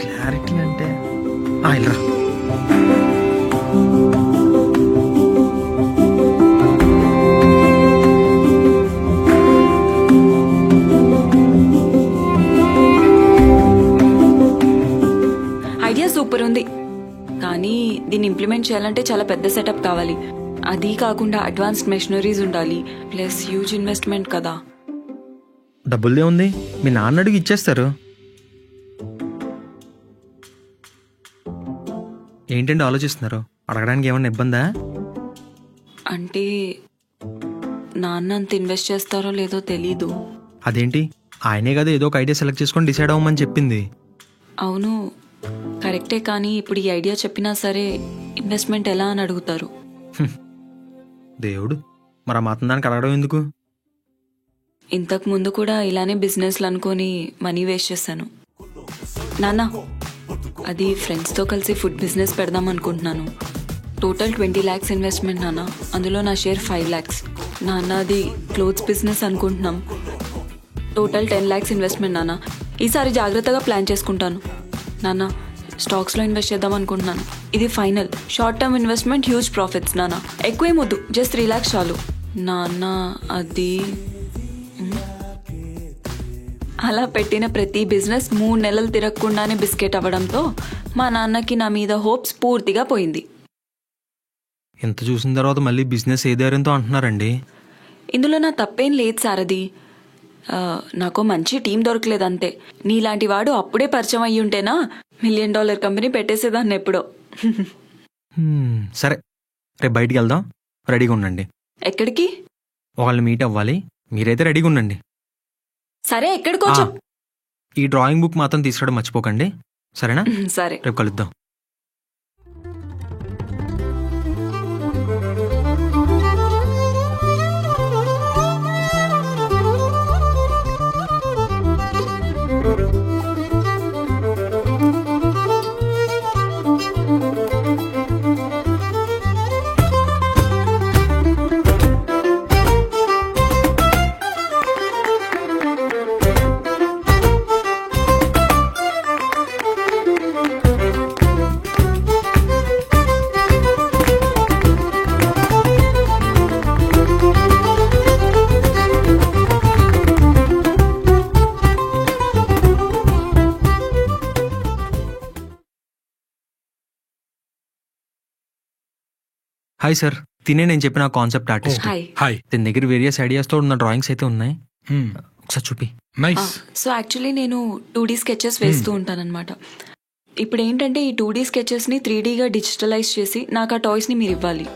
క్లారిటీ అంటే ఇలా ఐడియా సూపర్ ఉంది, కానీ దీన్ని ఇంప్లిమెంట్ చేయాలంటే చాలా పెద్ద సెటప్ కావాలి. అది కాకుండా అడ్వాన్స్డ్ మెషినరీస్ ఉండాలి, ప్లస్ హ్యూజ్ ఇన్వెస్ట్మెంట్ కదా. డబ్బులదే ఉంది, మీ నాన్న అడిగి ఇచ్చేస్తారు. ఏంటంటే ఆలోచిస్తున్నారు? అడగడానికి ఏమన్నా ఇబ్బందా? అంటే నాన్న అంత ఇన్వెస్ట్ చేస్తారో లేదో తెలీదు. అదేంటి, ఆయనే కదా ఏదో ఒక ఐడియా సెలెక్ట్ చేసుకొని డిసైడ్ అవ్వమని చెప్పింది. అవును కరెక్టే, కానీ ఇప్పుడు ఈ ఐడియా చెప్పినా సరే ఇన్వెస్ట్మెంట్ ఎలా అని అడుగుతారు. దేవుడు, మరి ఆ మాత్రం దానికి అడగడం ఎందుకు? ఇంతకు ముందు కూడా ఇలానే బిజినెస్లు అనుకొని మనీ వేస్ట్ చేశాను. నాన్న, అది ఫ్రెండ్స్తో కలిసి ఫుడ్ బిజినెస్ పెడదాం అనుకుంటున్నాను. టోటల్ 20 lakhs ఇన్వెస్ట్మెంట్ నాన్న, అందులో నా షేర్ 5 lakhs. నాన్న, అది క్లోత్స్ బిజినెస్ అనుకుంటున్నాం. టోటల్ 10 lakhs ఇన్వెస్ట్మెంట్ నాన్న. ఈసారి జాగ్రత్తగా ప్లాన్ చేసుకుంటాను. నాన్న, స్టాక్స్లో ఇన్వెస్ట్ చేద్దాం అనుకుంటున్నాను. ఇది final, short term investment, huge profits నాన్న. ఎక్కువేమొద్దు, జస్ట్ 3 lakhs చాలు నాన్న. అది అలా పెట్టిన ప్రతి బిజినెస్ 3 నెలలు తిరగకుండానే బిస్కెట్ అవ్వడంతో మా నాన్నకి నా మీద హోప్స్ పూర్తిగా పోయింది. ఎంత చూసిన తర్వాత మళ్ళీ బిజినెస్ ఏ ధైర్యంతో అంటున్నారండి? ఇందులో నా తప్పేం లేదు సారథి, నాకు మంచి టీం దొరకలేదు అంతే. నీలాంటి వాడు అప్పుడే పరిచయం అయ్యి ఉంటేనా $1 million కంపెనీ పెట్టేసేదాన్ని ఎప్పుడో. సరే, రేపు బయటికి వెళ్దాం, రెడీగా ఉండండి. ఎక్కడికి? వాళ్ళని మీట్ అవ్వాలి, మీరైతే రెడీగా ఉండండి. సరే, ఎక్కడికో ఈ డ్రాయింగ్ బుక్ మాత్రం తీసుకురావడం మర్చిపోకండి, సరేనా? సరే, రేపు కలుద్దాం. హాయ్ సార్, తినే నేను చెప్పిన కాన్సెప్ట్ ఆర్టిస్ట్. హాయ్. హాయ్. దీని దగ్గర వేరియస్ ఐడియాస్తో ఉన్న డ్రాయింగ్స్ అయితే ఉన్నాయి. ఒకసారి చూపి. సో యాక్చువల్లీ నేను 2D స్కెచెస్ వేస్తూ ఉంటానన్నమాట. ఇప్పుడు ఏంటంటే ఈ 2D స్కెచెస్ని 3Dగా డిజిటలైజ్ చేసి నాకు ఆ టాయ్స్ని మీరు ఇవ్వాలి.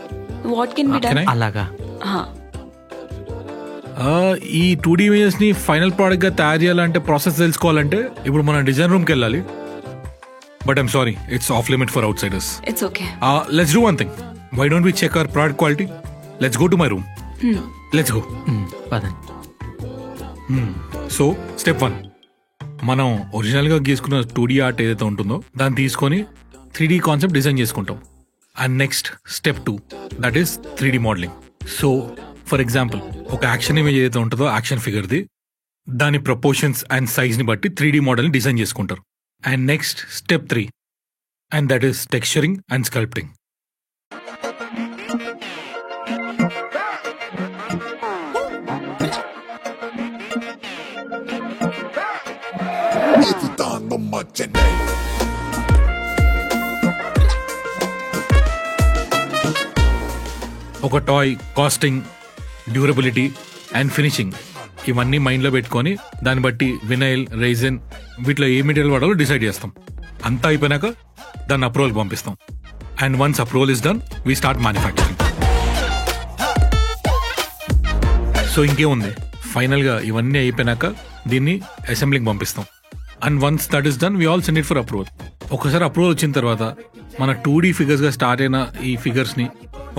What can be done? అలాగా. ఈ 2D ఇమేజెస్ ని ఫైనల్ ప్రోడక్ట్ గా తయారు చేయాలంటే ప్రాసెస్ తెలుసుకోవాలంటే ఇప్పుడు మన డిజైన్ రూమ్ కి వెళ్ళాలి. But I'm sorry, it's off limit for outsiders. It's okay. Let's do one thing. Why don't we check our product quality? Let's go to my room. Let's go. So step 1, మనం original గా గీసుకున్న 2D art ఏదైతే ఉంటుందో దాన్ని తీసుకొని 3D concept design చేసుకుంటాం. And next step 2, that is 3D modelling. So for example, ఒక action image ఏదైతే ఉంటుందో యాక్షన్ ఫిగర్ది, దాని ప్రపోర్షన్స్ అండ్ సైజ్ ని బట్టి 3D మోడల్ని డిజైన్ చేసుకుంటారు. And next step 3, and that is texturing and sculpting. ఒక toy casting, durability and finishing ఇవన్నీ మైండ్లో పెట్టుకొని దాన్ని బట్టి వినైల్, రైజిన్ వీటిలో ఏ మెటీరియల్ వాడాలో డిసైడ్ చేస్తాం. అంతా అయిపోయినాక దాన్ని అప్రూవల్ పంపిస్తాం. And once approval is done, we start manufacturing. So ఇంకేముంది, ఫైనల్గా ఇవన్నీ అయిపోయినాక దీన్ని అసెంబ్లింగ్ పంపిస్తాం. And once that is done, we all send it for approval. ఒకసారి అప్రూవల్ వచ్చిన తర్వాత మన 2D ఫిగర్స్గా స్టార్ట్ అయిన ఈ ఫిగర్స్ని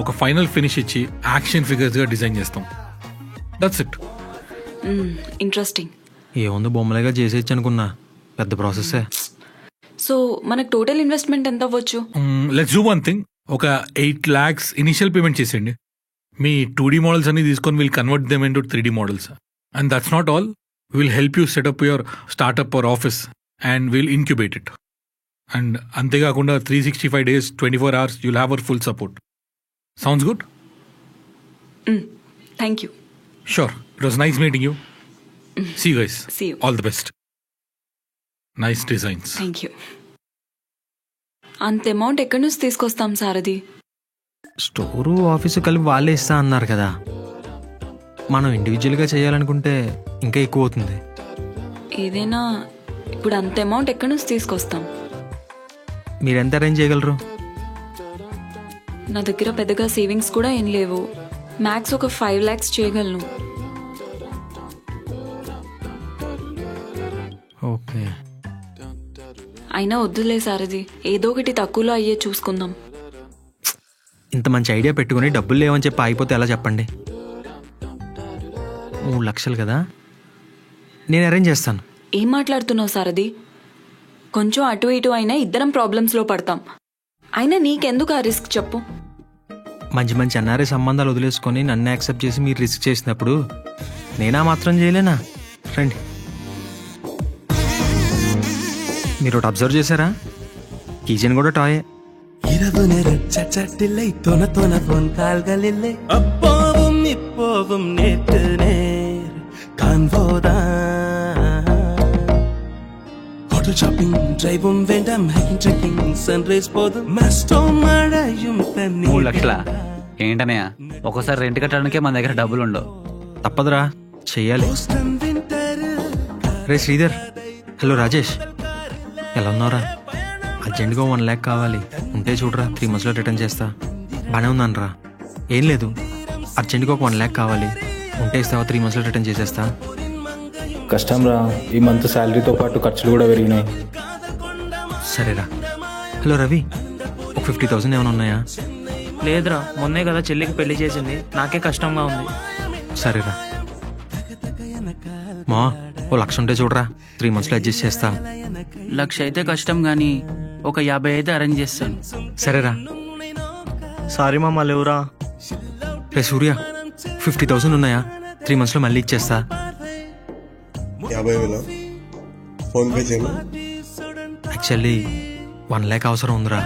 ఒక ఫైనల్ ఫినిష్ ఇచ్చి యాక్షన్ ఫిగర్స్గా డిజైన్ చేస్తాం. That's it. ఇంట్రెస్టింగ్. ఏముంది, బొమ్మలుగా చేసేయచ్చు అనుకున్నా, పెద్ద ప్రాసెస్సే. సో మనకు టోటల్ ఇన్వెస్ట్మెంట్ ఎంత అవ్వచ్చు? Let's do one thing. ఒక 8 lakhs ఇనిషియల్ పేమెంట్ చేసేయండి. మీ 2D మోడల్స్ అన్ని తీసుకొని will convert them into 3D models. And that's not all, will help you set up your startup or office and will incubate it. And అంతేకాకుండా 365 days 24 hours you'll have our full support. Sounds good? Thank you. Sure. It was nice meeting you. See you guys. See you. All the best. Nice designs. Thank you. అంత amount ఎక్కడి నుంచి తీసుకొస్తాం సారథి? Store office కలిపి వాళ్ళే ఇస్తా అన్నారు కదా. మనం ఇండివిజువల్గా చేయాలనుకుంటే ఇంకా ఎక్కువ అవుతుంది. ఏదైనా ఇప్పుడు అంత అమౌంట్ ఎక్కడి నుంచి తీసుకొస్తాం? మీరు ఎంత అరేంజ్ చేయగలరు? నా దగ్గర పెద్దగా సేవింగ్స్ కూడా ఏం లేవు. మ్యాక్స్ ఒక 5 lakhs చేయగలను. ఓకే. అయినా వద్దులే సారథి, ఏదో ఒకటి తక్కువలో అయ్యే చూసుకుందాం. ఇంత మంచి ఐడియా పెట్టుకుని డబ్బులు లేవని చెప్పి ఆగిపోతే ఎలా చెప్పండి? 3 లక్షలు కదా, నేను అరేంజ్ చేస్తాను. ఏం మాట్లాడుతున్నావు సారథి? కొంచెం అటు ఇటు అయినా ఇద్దరం ప్రాబ్లమ్స్లో పడతాం. అయినా నీకెందుకు ఆ రిస్క్ చెప్పు? మంచి మంచి ఎన్ఆర్ఐ సంబంధాలు వదిలేసుకొని నన్ను యాక్సెప్ట్ చేసి మీరు రిస్క్ చేసినప్పుడు నేనా మాత్రం చేయలేనా? రండి. మీరు ఒకటి అబ్జర్వ్ చేశారా? కిచెన్ కూడా టాయే. இரவு நேர சச்சட்டில்லை தொன தொன போன் கால்களில்லை அப்போவும் இப்போவும் நேற்று நேர் காண்போதான் ஹோட்டல் ஷாப்பிங் டிரைவும் வேண்டாம் ஹைக்கிங் ట్రెక్కింగ్ సన్ రైజ్ పోదుం మస్టో మడయం తన్ని 3 లక్షలా ఏంటనయ్య? ఒకసారి రెంట్ కట్టడానికే మన దగ్గర డబ్బులు ఉండవు. తప్పదురా, చెయ్యాలి. రే శ్రీధర్, హలో రాజేష్, ఎలా ఉన్నారా? అర్జెంట్గా 1 lakh కావాలి, ఉంటే చూడరా, 3 monthsలో రిటర్న్ చేస్తా. బాగానే ఉన్నాను రా. ఏం లేదు, అర్జెంట్గా ఒక 1 lakh కావాలి, ఉంటే ఇస్తావా? 3 monthsలో రిటర్న్ చేసేస్తా. కష్టం రా, ఈ మంత్ శాలరీతో పాటు ఖర్చులు కూడా పెరిగినాయి. సరేరా. హలో రవి, ఒక 50,000 ఏమైనా ఉన్నాయా? లేదురా, మొన్నే కదా చెల్లికి పెళ్లి చేసింది, నాకే కష్టంగా ఉంది. సరేరా. మా ఓ 1,00,000 ఉంటే చూడరా, 3 monthsలో అడ్జస్ట్ చేస్తా. 1,00,000 అయితే కష్టం కానీ ఒక 50 అయితే అరేంజ్ చేస్తాను. సరేరా. సారీ మామ, లేవురా. రే సూర్య, 50,000 ఉన్నాయా? 3 monthsలో మళ్ళీ ఇచ్చేస్తా. 50,000 ఫోన్ పే చేయను. యాక్చువల్లీ 1 lakh అవసరం ఉందిరా,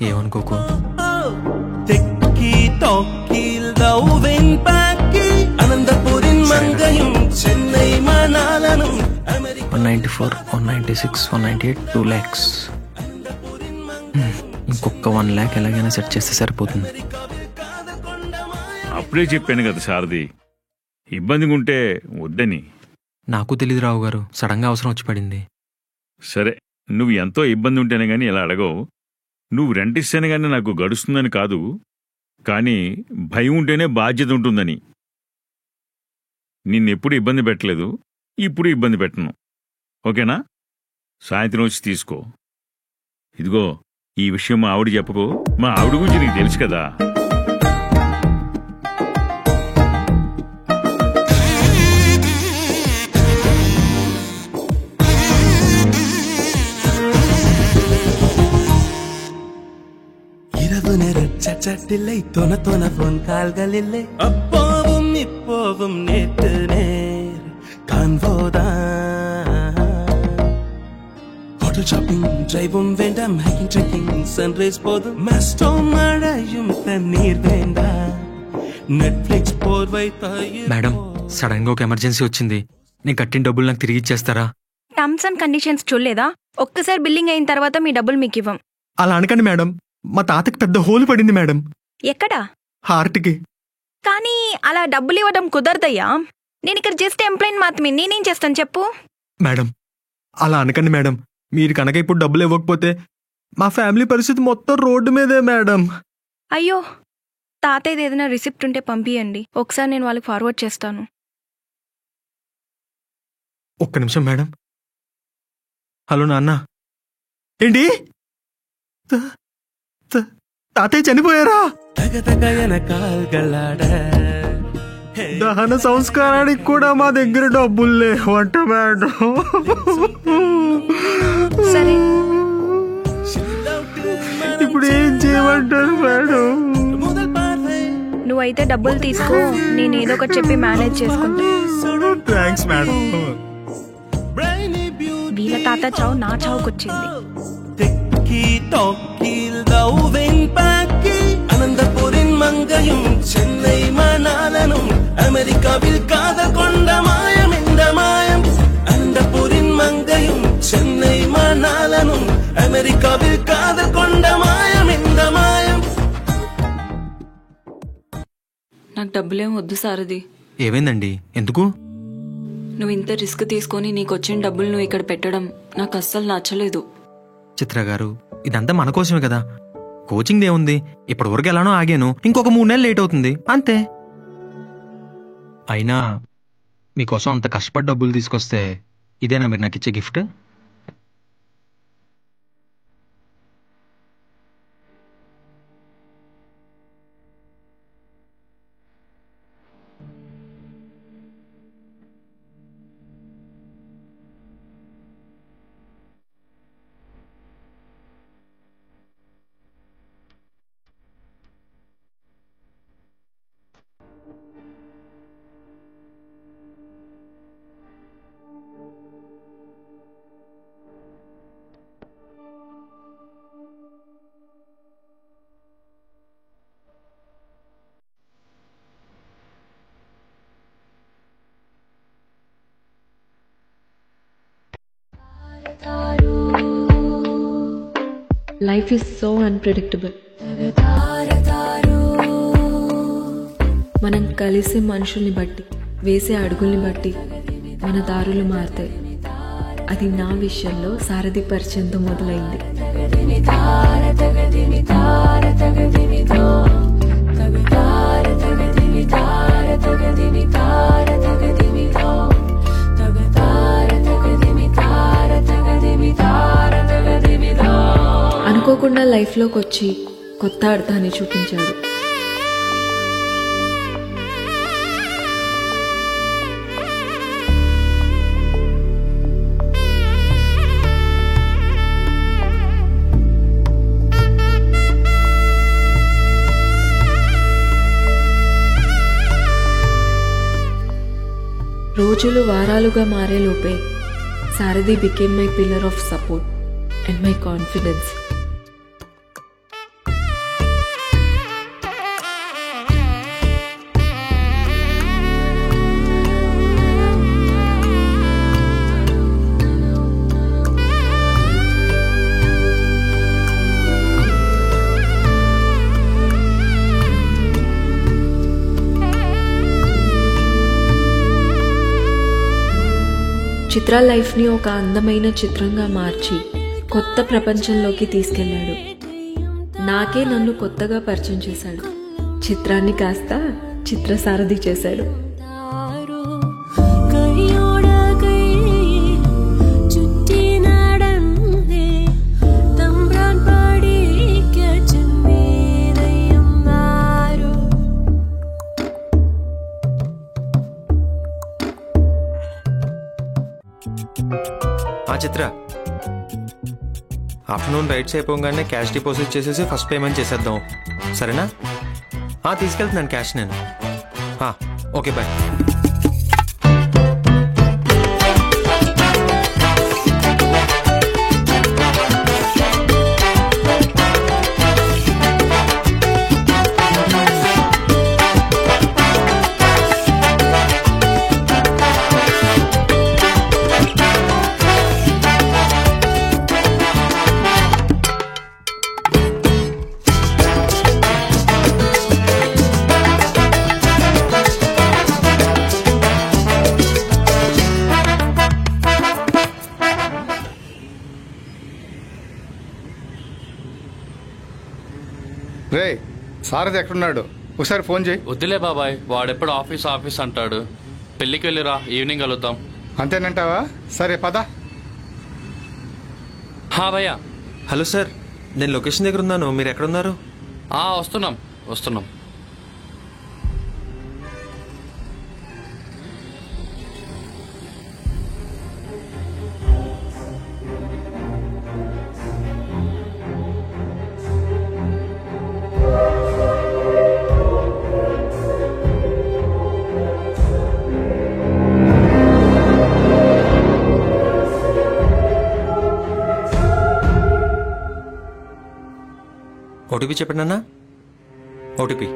ఏమనుకోకు. തെക്കി ടോക്കിൽ ദൗവെൻ പാക്കി അനന്തപുരിൻ മംഗയും ചെന്നൈ മനാലനും 194, 196, 198, 2 lakhs. ఇంకొక 1 lakh ఎలాగైనా సెట్ చేస్తే సరిపోతుంది. అప్పుడే చెప్పాను కదా సారథి, ఇబ్బందిగా ఉంటే వద్దని. నాకు తెలీదు రావు గారు, సడన్గా అవసరం వచ్చి పడింది. సరే, నువ్వు ఎంతో ఇబ్బంది ఉంటేనే గానీ ఇలా అడగవు. నువ్వు రెంట్ ఇస్తేనే గానీ నాకు గడుస్తుందని కాదు, కానీ భయం ఉంటేనే బాధ్యత ఉంటుందని. నిన్నెప్పుడు ఇబ్బంది పెట్టలేదు, ఇప్పుడు ఇబ్బంది పెట్టను. ఓకేనా? సాయంత్రం వచ్చి తీసుకో. ఇదిగో, ఈ విషయం మా ఆవిడ చెప్పకు. మా ఆవిడ గురించి నీకు తెలుసు కదా. இரவு நேர சச்சட்டில்லை தொன தொன போன் கால்கள் இல்லை அப்போவும் இப்போவும் நேற்று நேர் காண்போதான் ஹோட்டல் ஷாப்பிங் டிரைவும் வேண்டாம் ஹைக்கிங் ட்ரெக்கிங் சன்ரைஸ் போதும் மஸ்டோ மழையும் தண்ணீர் வேண்டாம் నెట్ఫ్లిక్స్ పోర్వై మేడం, సడన్ గా ఒక ఎమర్జెన్సీ వచ్చింది. నేను కట్టిన డబ్బులు నాకు తిరిగి ఇచ్చేస్తారా? టర్మ్స్ అండ్ కండిషన్స్ చూడలేదా? ఒక్కసారి బిల్లింగ్ అయిన తర్వాత మీ డబ్బులు మీకు ఇవ్వం. అలా అనకండి మేడం, మా తాతకి పెద్ద హోల్ పడింది మేడం. ఎక్కడా? హార్ట్కి. కానీ అలా డబ్బులు ఇవ్వడం కుదరదయ్యా. నేను ఇక్కడ జస్ట్ ఎంప్లాయ్ మాత్రమే, నేనేం చేస్తాను చెప్పు? మేడం, అలా అనకండి మేడం. మీరు కనుక ఇప్పుడు డబ్బులు ఇవ్వకపోతే మా ఫ్యామిలీ పరిస్థితి మొత్తం రోడ్డు మీదే మేడం. అయ్యో, తాతయ్యది ఏదైనా రిసిప్ట్ ఉంటే పంపియండి, ఒకసారి నేను వాళ్ళకి ఫార్వర్డ్ చేస్తాను. ఒక్క నిమిషం మేడం. హలో నాన్న. ఏంటి? తాతయ్య చనిపోయారా? దహన సంస్కారానికి కూడా మా దగ్గర డబ్బులు లేవంట మేడం. సరే, ఇప్పుడు ఏం చేయమంటారు మేడం? నువ్వైతే డబ్బులు తీసుకో, నేను ఏదో ఒకటి చెప్పి మేనేజ్ చేసుకుంటా. Thanks madam. వీళ్ళ తాత చావు నా చావుకొచ్చింది. அனந்தபுரின் மங்கையும் சென்னை மணாலனும் அமெரிக்காவில் காதல் கொண்ட மாயம் இந்த மாயம். அனந்தபுரின் மங்கையும் சென்னை மணாலனும் அமெரிக்காவில் காதல் கொண்ட மாயம் இந்த மாయం. నాకు డబ్బులేం వద్దు సారథి. ఏమైందండి? ఎందుకు? నువ్వు ఇంత రిస్క్ తీసుకొని నీకు వచ్చిన డబ్బులు నువ్వు ఇక్కడ పెట్టడం నాకు అస్సలు నచ్చలేదు. చిత్ర గారు, ఇదంతా మన కోసమే కదా. కోచింగ్ ఏముంది, ఇప్పటి వరకు ఎలానో ఆగాను, ఇంకొక 3 నెలలు లేట్ అవుతుంది అంతే. అయినా మీకోసం అంత కష్టపడి డబ్బులు తీసుకొస్తే ఇదేనా మీరు నాకు ఇచ్చే gift? Life is so unpredictable. మనం కలిసే మనుషుల్ని బట్టి, వేసే అడుగుల్ని బట్టి మన దారులు మారుతాయి. అది నా విషయంలో సారథి పరిచయంతో మొదలైంది. అనుకోకుండా లైఫ్లోకి వచ్చి కొత్త అర్థాన్ని చూపించాడు. రోజులు వారాలుగా మారేలోపే Sarathi became my pillar of support and my confidence. Chitra లైఫ్ని ఒక అందమైన చిత్రంగా మార్చి కొత్త ప్రపంచంలోకి తీసుకెళ్ళాడు. నాకే నన్ను కొత్తగా పరిచయం చేశాడు. చిత్రాన్ని కాస్త చిత్రసారథి చేశాడు. చిత్ర, ఆఫ్టర్నూన్ రైడ్స్ అయిపోగానే క్యాష్ డిపాజిట్ చేసేసి ఫస్ట్ పేమెంట్ చేసేద్దాం, సరేనా? తీసుకెళ్తున్నాను క్యాష్ నేను. Okay, bye. రే, సారథి ఎక్కడున్నాడు? ఒకసారి ఫోన్ చేయి. వద్దులే బాబాయ్, వాడెప్పుడు ఆఫీస్ ఆఫీస్ అంటాడు. పెళ్ళికి వెళ్ళిరా, ఈవినింగ్ కలుద్దాం. అంతేనంటావా? సరే పద. భయ్యా. హలో సార్, నేను లొకేషన్ దగ్గర ఉన్నాను, మీరు ఎక్కడున్నారు? వస్తున్నాం. ఓటీపీ చెప్పండి అన్న. ఓటీపీ.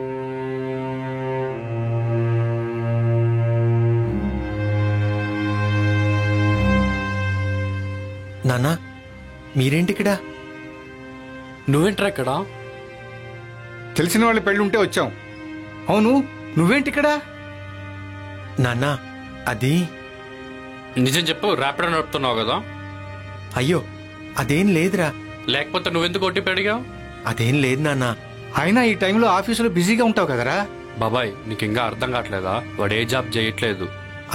నాన్న, మీరేంటి ఇక్కడ? నువ్వేంట్రా ఇక్కడ? తెలిసిన వాళ్ళ పెళ్ళి ఉంటే వచ్చాం. అవును, నువ్వేంటి ఇక్కడ? నాన్న, అది నిజం చెప్పు, ర్యాపిడో నడుపుతున్నావు కదా? అయ్యో, అదేం లేదురా. లేకపోతే నువ్వెందుకు ఓటీపీ అడిగావు? అదేం లేదు నాన్న. అయినా ఈ టైంలో ఆఫీసులో బిజీగా ఉంటావు కదరా. బాబాయ్, నీకు ఇంకా అర్థం కావట్లేదా? వాడు ఏ జాబ్ చేయట్లేదు.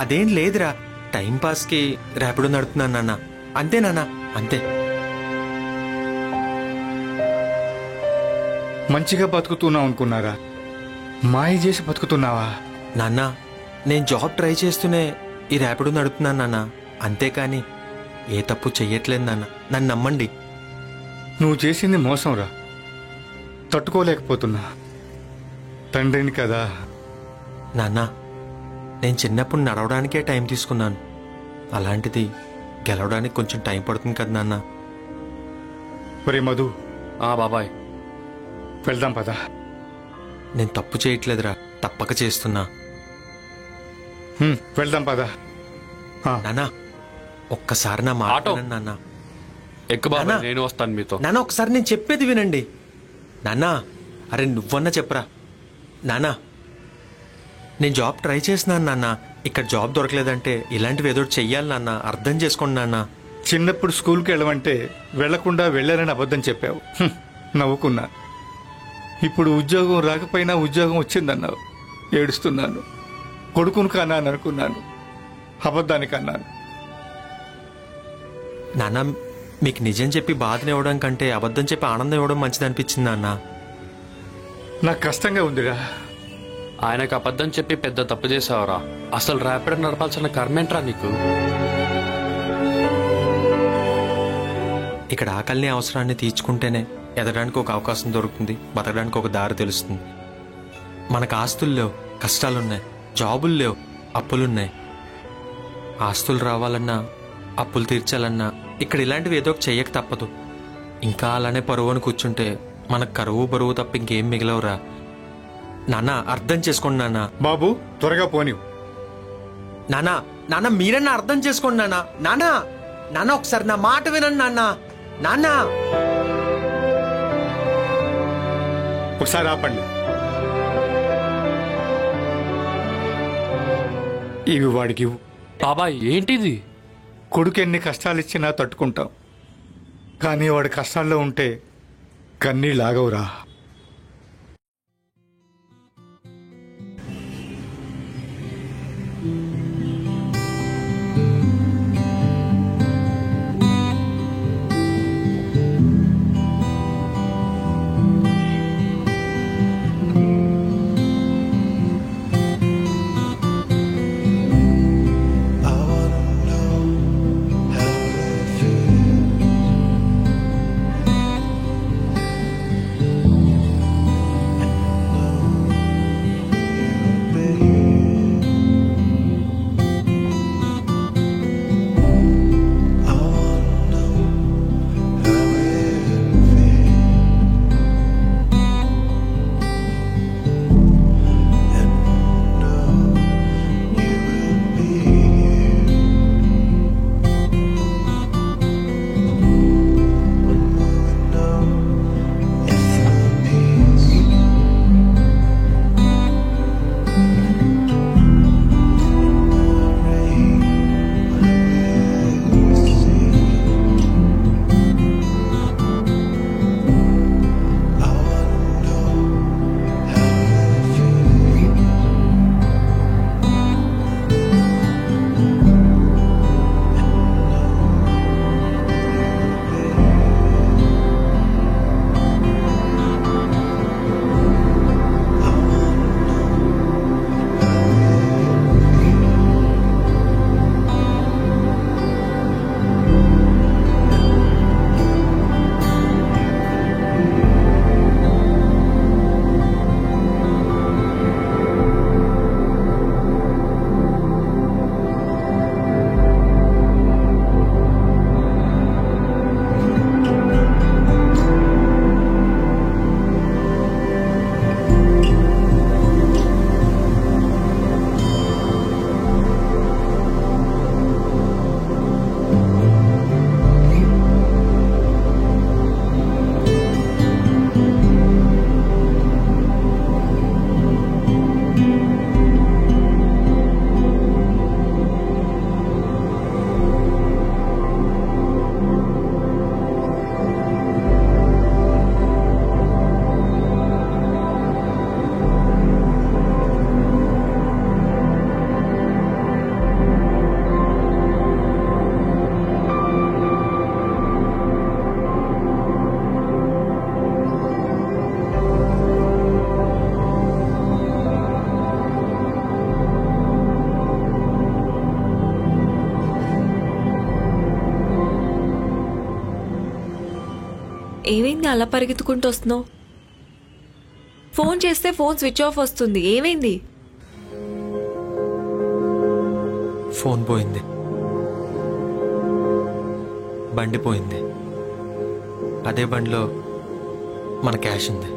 అదేం లేదురా, టైం పాస్ కి ర్యాపిడో నడుపుతున్నాను నాన్న. అంతే నాన్న, అంతే. మంచిగా బతుకుతున్నావు అనుకున్నారా? మాయ చేసి బతుకుతున్నావా? నాన్న, నేను జాబ్ ట్రై చేస్తూనే ఈ ర్యాపిడో నడుపుతున్నాను నాన్న, అంతేకాని ఏ తప్పు చెయ్యట్లేదు నాన్న, నన్ను నమ్మండి. నువ్వు చేసింది మోసం రా, తట్టుకోలేకపోతున్నా. తండ్రిని కదా. నాన్న, నేను చిన్నప్పుడు నడవడానికే టైం తీసుకున్నాను, అలాంటిది గెలవడానికి కొంచెం టైం పడుతుంది కదా నాన్న. ఒరే మధు. బాబాయ్, వెళ్దాం పదా. నేను తప్పు చేయట్లేదురా, తప్పక చేస్తున్నా. వెళ్దాం పదా. నాన్న, ఒక్కసారి నా మాట వినండి నాన్న. నేను వస్తాను మీతో. నాన్న, ఒకసారి నేను చెప్పేది వినండి నాన్న. అరే నువ్వన్నా చెప్పరా నాన్న. నేను జాబ్ ట్రై చేస్తున్నాను నాన్న, ఇక్కడ జాబ్ దొరకలేదంటే ఇలాంటివి ఏదో చెయ్యాలి నాన్న, అర్థం చేసుకోండి నాన్న. చిన్నప్పుడు స్కూల్కి వెళ్ళమంటే వెళ్లకుండా వెళ్ళారని అబద్ధం చెప్పావు, నవ్వుకున్నా. ఇప్పుడు ఉద్యోగం రాకపోయినా ఉద్యోగం వచ్చిందన్నావు, ఏడుస్తున్నాను. కొడుకును కన్నాను అనుకున్నాను, అబద్ధానికి అన్నాను. నాన్న, మీకు నిజం చెప్పి బాధనివ్వడం కంటే అబద్ధం చెప్పి ఆనందం ఇవ్వడం మంచిది అనిపించింది నాన్న. నాకు కష్టంగా ఉందిరా. ఆయనకు అబద్ధం చెప్పి పెద్ద తప్పు చేసావురా. అసలు ర్యాపిడో నడపాల్సిన కర్మేంట్రా నీకు? ఇక్కడ ఆకలిని అవసరాన్ని తీర్చుకుంటేనే ఎదగడానికి ఒక అవకాశం దొరుకుతుంది, బతకడానికి ఒక దారి తెలుస్తుంది. మనకు ఆస్తులు లేవు, కష్టాలున్నాయి. జాబులు లేవు, అప్పులున్నాయి. ఆస్తులు రావాలన్నా, అప్పులు తీర్చాలన్నా ఇక్కడ ఇలాంటివి ఏదో ఒక చెయ్యక తప్పదు. ఇంకా అలానే పరువుని కూర్చుంటే మనకు కరువు బరువు తప్ప ఇంకేం మిగలవురా. నాన్న, అర్థం చేసుకోండి నాన్న. బాబు, త్వరగా పోనివు. నాన్న, నాన్న మీరన్నా అర్థం చేసుకోండి నాన్న. నాన్న, నాన్న ఒకసారి నా మాట వినండి నాన్న. నాన్న, ఒకసారి ఆపండి. ఇవి వాడికి. బాబాయ్, ఏంటిది? కొడుకు ఎన్ని కష్టాలు ఇచ్చినా తట్టుకుంటాం, కానీ వాడి కష్టాల్లో ఉంటే కన్నీళ్ళు ఆగవురా. ఏమైంది అలా పరిగెత్తుకుంటూ వస్తున్నావు? ఫోన్ చేస్తే ఫోన్ స్విచ్ ఆఫ్ వస్తుంది. ఏమైంది? ఫోన్ పోయింది, బండి పోయింది, అదే బండిలో మన క్యాష్ ఉంది.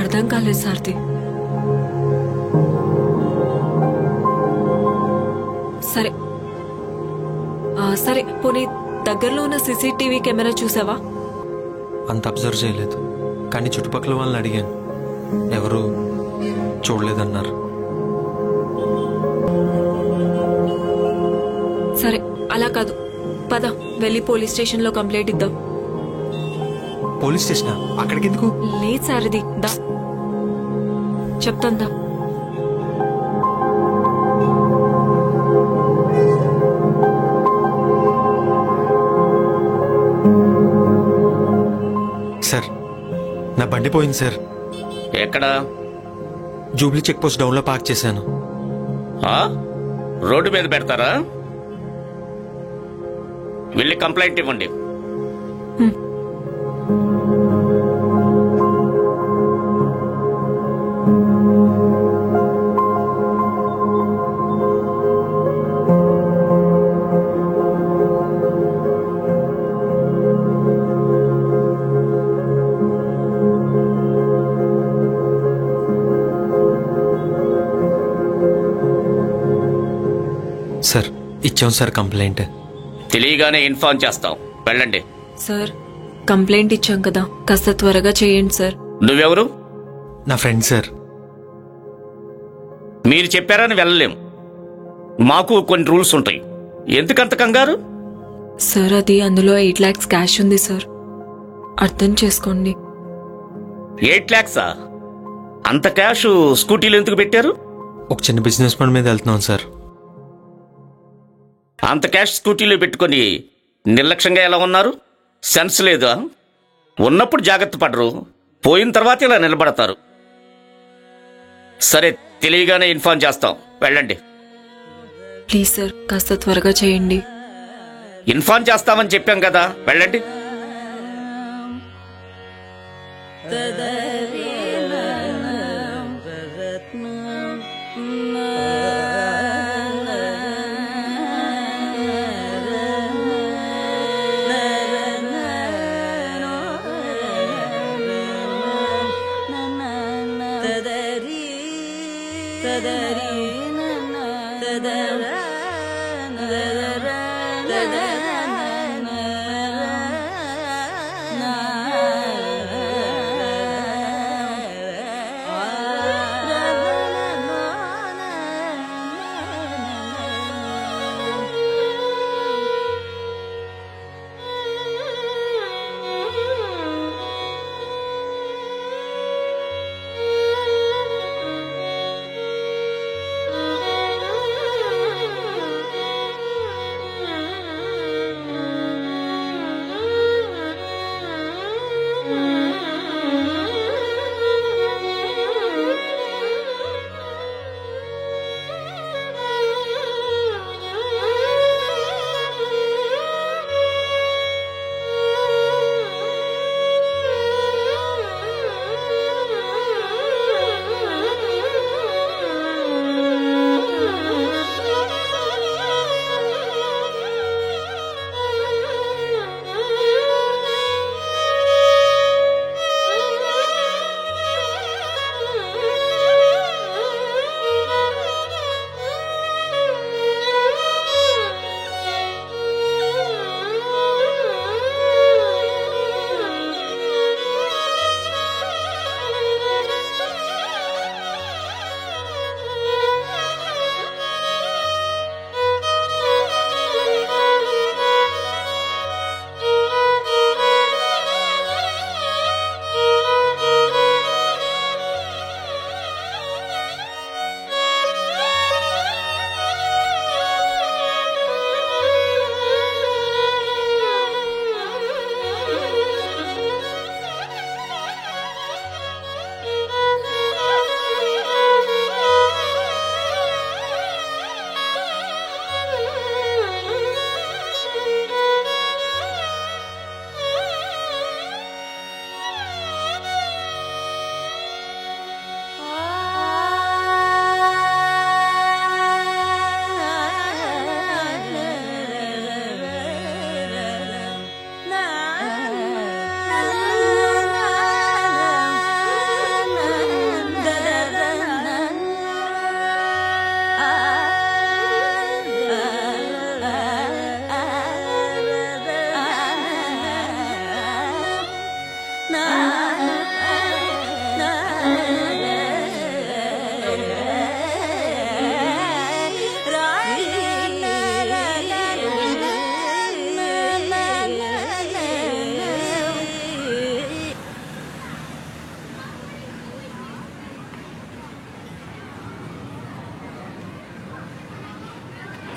అర్థం కాలేదు సార్ది. సరే సరే, పోనీ దగ్గరలో ఉన్న సీసీటీవీ కెమెరా చూసావా? అంత అబ్జర్వ్ చేయలేదు, కానీ చుట్టుపక్కల వాళ్ళని అడిగాను, ఎవరు చూడలేదన్నారు. సరే అలా కాదు, పద వెళ్ళి పోలీస్ స్టేషన్ లో కంప్లైంట్ ఇద్దాం. పోలీస్ స్టేషనా? అక్కడికి ఎందుకు? లేదు సారది, దా చెప్తాందా. సార్, నా బండి పోయింది సార్. ఎక్కడ? జూబ్లీ చెక్ పోస్ట్ డౌన్ లో పార్క్ చేశాను. రోడ్డు మీద పెడతారా? వెళ్ళి కంప్లైంట్ ఇవ్వండి. సార్, ఇచ్చాం సార్ కంప్లైంట్. తెలియగానే ఇన్ఫార్మ్ చేస్తాం, వెళ్ళండి. సార్, కంప్లైంట్ ఇచ్చాం కదా, కాస్త త్వరగా చేయండి సార్. నువ్వెవరు? నా ఫ్రెండ్ సార్. మీరు చెప్పారని వెళ్ళలేం. మాకు కొన్ని రూల్స్ ఉంటాయి. ఎందుకంత కంగారు? సార్ అది అందులో 8 lakhs క్యాష్ ఉంది సార్, అర్థం చేసుకోండి. 8 lakhs? అంత క్యాష్ స్కూటీలు ఎందుకు పెట్టారు? ఒక చిన్న బిజినెస్ పని మీద వెళ్తున్నాం సార్. అంత క్యాష్ స్కూటీలో పెట్టుకొని నిర్లక్ష్యంగా ఎలా ఉన్నారు? సెన్స్ లేదా? ఉన్నప్పుడు జాగ్రత్త పడరు, పోయిన తర్వాత ఇలా నిలబడతారు. సరే, తెలియగానే ఇన్ఫార్మ్ చేస్తాం, వెళ్ళండి. ప్లీజ్ సార్, కాస్త త్వరగా చేయండి. ఇన్ఫార్మ్ చేస్తామని చెప్పాం కదా, వెళ్ళండి.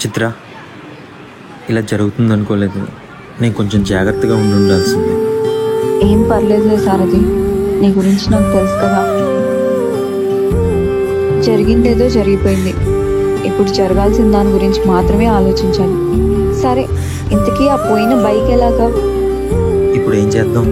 చిత్ర, ఇలా జరుగుతుంది అనుకోలేదు. నేను కొంచెం జాగ్రత్తగా ఉండాల్సిందే. ఏం పర్లేదులే సారథి, నీ గురించి నాకు తెలుసు కదా. జరిగిందేదో జరిగిపోయింది, ఇప్పుడు జరగాల్సిన దాని గురించి మాత్రమే ఆలోచించాలి. సరే, ఇంతకీ ఆ పోయిన బైక్ ఎలాగా? ఇప్పుడు ఏం చేద్దాం?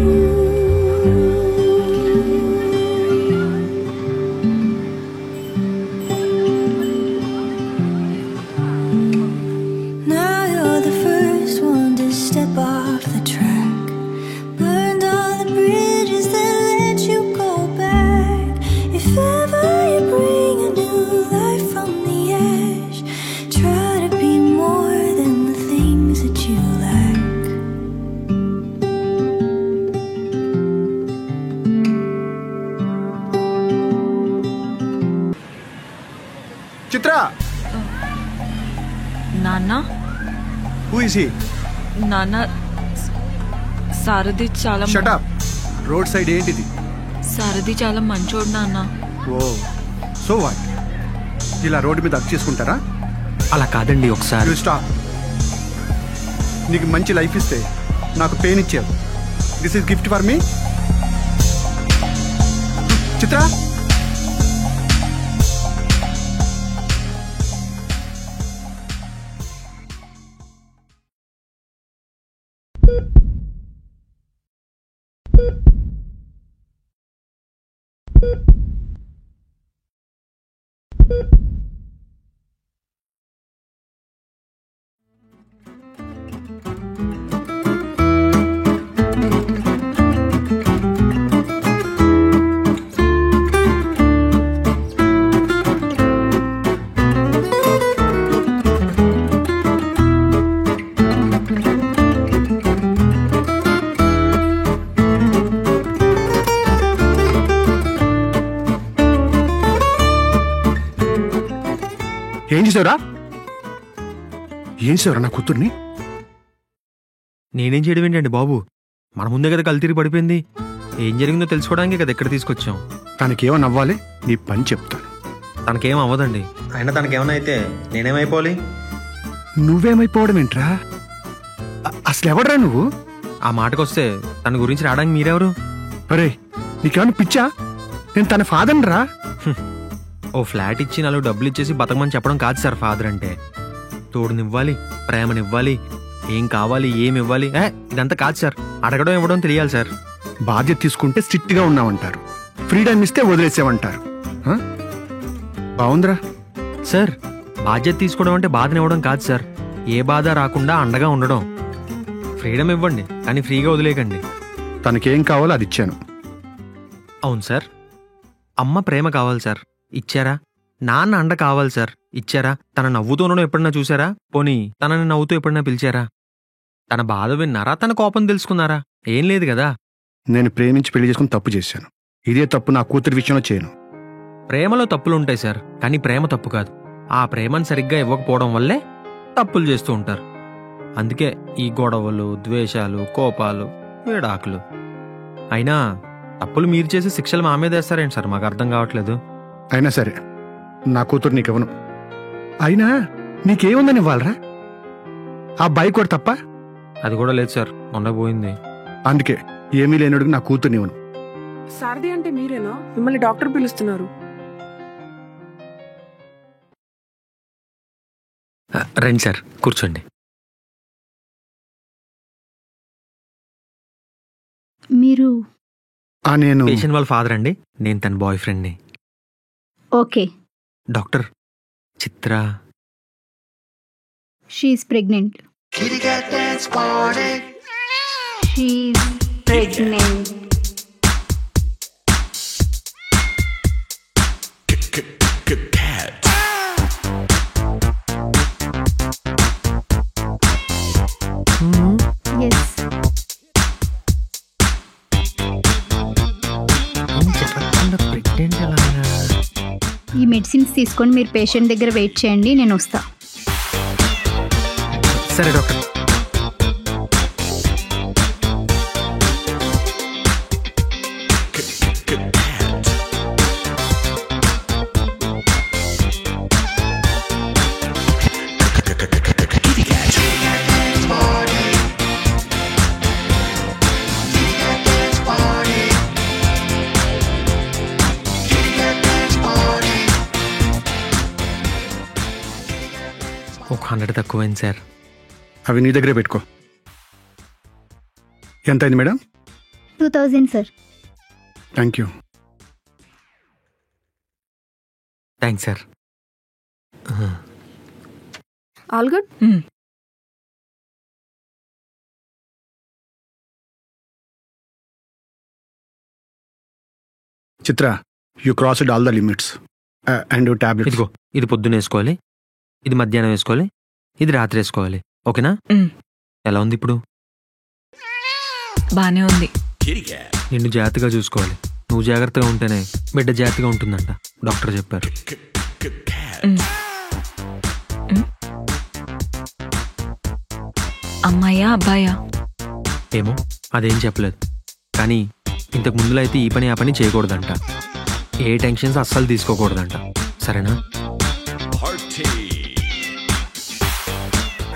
చిత్ర నాన్న హూ ఇస్ హి? నాన్న సారథి చాలా షట్ అప్. రోడ్ సైడ్ ఏంటిది? సారథి చాలా మంచోడు నాన్న. ఓ సో వాట్? ఇలా రోడ్డు మీద అప్ చేసుకుంటారా? అలా కాదండి, ఒకసారి స్టాప్. నీకు మంచి లైఫ్ ఇస్తే నాకు పెయిన్ ఇచ్చావు. This is gift for me. Chitra ఏం చేసావురా? ఏం చేసావురా నా కూతుర్ని? నేనేం చేయడం ఏంటండి బాబు, మన ముందే కదా కళ్ళు తిరిగి పడిపోయింది. ఏం జరిగిందో తెలుసుకోవడానికి కదా ఇక్కడ తీసుకొచ్చాం. తనకేమని అవ్వాలి, నీ పని చెప్తాను. తనకేం అవ్వదండి. అయినా తనకేమన్నా అయితే నేనేమైపోవాలి? నువ్వేమైపోవడం ఏంట్రా? అసలు ఎవడరా నువ్వు? ఆ మాటకొస్తే తన గురించి రావడానికి మీరెవరు? అరే నీకేమన్నా పిచ్చా? నేను తన ఫాదర్ రా. ఓ ఫ్లాట్ ఇచ్చి 4 డబ్బులు ఇచ్చేసి బతకమని చెప్పడం కాదు సార్ ఫాదర్ అంటే. తోడునివ్వాలి, ప్రేమనివ్వాలి, ఏం కావాలి ఏమి ఇవ్వాలి ఇదంతా కాదు సార్. అడగడం ఇవ్వడం తెలియాలి సార్. బాధ్యత తీసుకుంటే స్ట్రిక్ట్ గా ఉన్నామంటారు, ఫ్రీడమ్ ఇస్తే వదిలేసేవంటారు. బాగుందిరా సార్. బాధ్యత తీసుకోవడం అంటే బాధనివ్వడం కాదు సార్, ఏ బాధ రాకుండా అండగా ఉండడం. ఫ్రీడమ్ ఇవ్వండి కానీ ఫ్రీగా వదిలేయకండి. తనకేం కావాలో అది ఇచ్చాను. అవును సార్. అమ్మ ప్రేమ కావాలి సార్, ఇచ్చారా? నాన్న అండ కావాలి సార్, ఇచ్చారా? తన నవ్వుతూ ఉండడం ఎప్పుడన్నా చూసారా? పోనీ తనని నవ్వుతూ ఎప్పుడన్నా పిలిచారా? తన బాధ విన్నారా? తన కోపం తెలుసుకున్నారా? ఏం లేదు కదా. నేను ప్రేమించి పెళ్లి చేసుకుని తప్పు చేశాను. ఇదే తప్పు నా కూతురి విషయంలో చేయను. ప్రేమలో తప్పులుంటాయి సార్, కానీ ప్రేమ తప్పు కాదు. ఆ ప్రేమను సరిగ్గా ఇవ్వకపోవడం వల్లే తప్పులు చేస్తూ ఉంటారు. అందుకే ఈ గొడవలు, ద్వేషాలు, కోపాలు, విడాకులు. అయినా తప్పులు మీరు చేసి శిక్షలు మా మీద వేస్తారేంటి సార్? మాకు అర్థం కావట్లేదు. అయినా సరే నా కూతురు నీకెవను. అయినా నీకేముందని ఇవ్వాలరా? ఆ బైక్ కూడా తప్ప? అది కూడా లేదు సార్, మొన్న పోయింది. అందుకే ఏమీ లేనడుగు నా కూతుర్ని ఇవ్వను. సారథి అంటే మీరేనా? మిమ్మల్ని డాక్టర్ పిలుస్తున్నారు. రండి సార్, కూర్చోండి. మీరు? నేను పేషెంట్ వాళ్ళ ఫాదర్ అండి. నేను తన బాయ్ ఫ్రెండ్ని. Okay. Doctor Chitra she's pregnant. She's pregnant. Yes. ఈ మెడిసిన్స్ తీసుకొని మీరు పేషెంట్ దగ్గర వెయిట్ చేయండి, నేను వస్తా. సరే డాక్టర్. ఒక 100 తక్కువైంది సార్. అవి నీ దగ్గరే పెట్టుకో. ఎంత అయింది madam? 2000 sir. Thank you. Thanks sir. All good. Chitra, you crossed all the limits and tablets. ఇదిగో, ఇది పొద్దున వేసుకోవాలి, ఇది మధ్యాహ్నం వేసుకోవాలి, ఇది రాత్రి వేసుకోవాలి. ఓకేనా? ఎలా ఉంది ఇప్పుడు? బానే ఉంది. నిన్ను జాగ్రత్తగా చూసుకోవాలి. నువ్వు జాగ్రత్తగా ఉంటేనే బిడ్డ జాగ్రత్తగా ఉంటుందంట డాక్టర్ చెప్పారు. అమ్మాయా అబ్బాయా? ఏమో అదేం చెప్పలేదు, కానీ ఇంతకు ముందులో అయితే ఈ పని ఆ పని చేయకూడదంట, ఏ టెన్షన్స్ అస్సలు తీసుకోకూడదంట. సరేనా?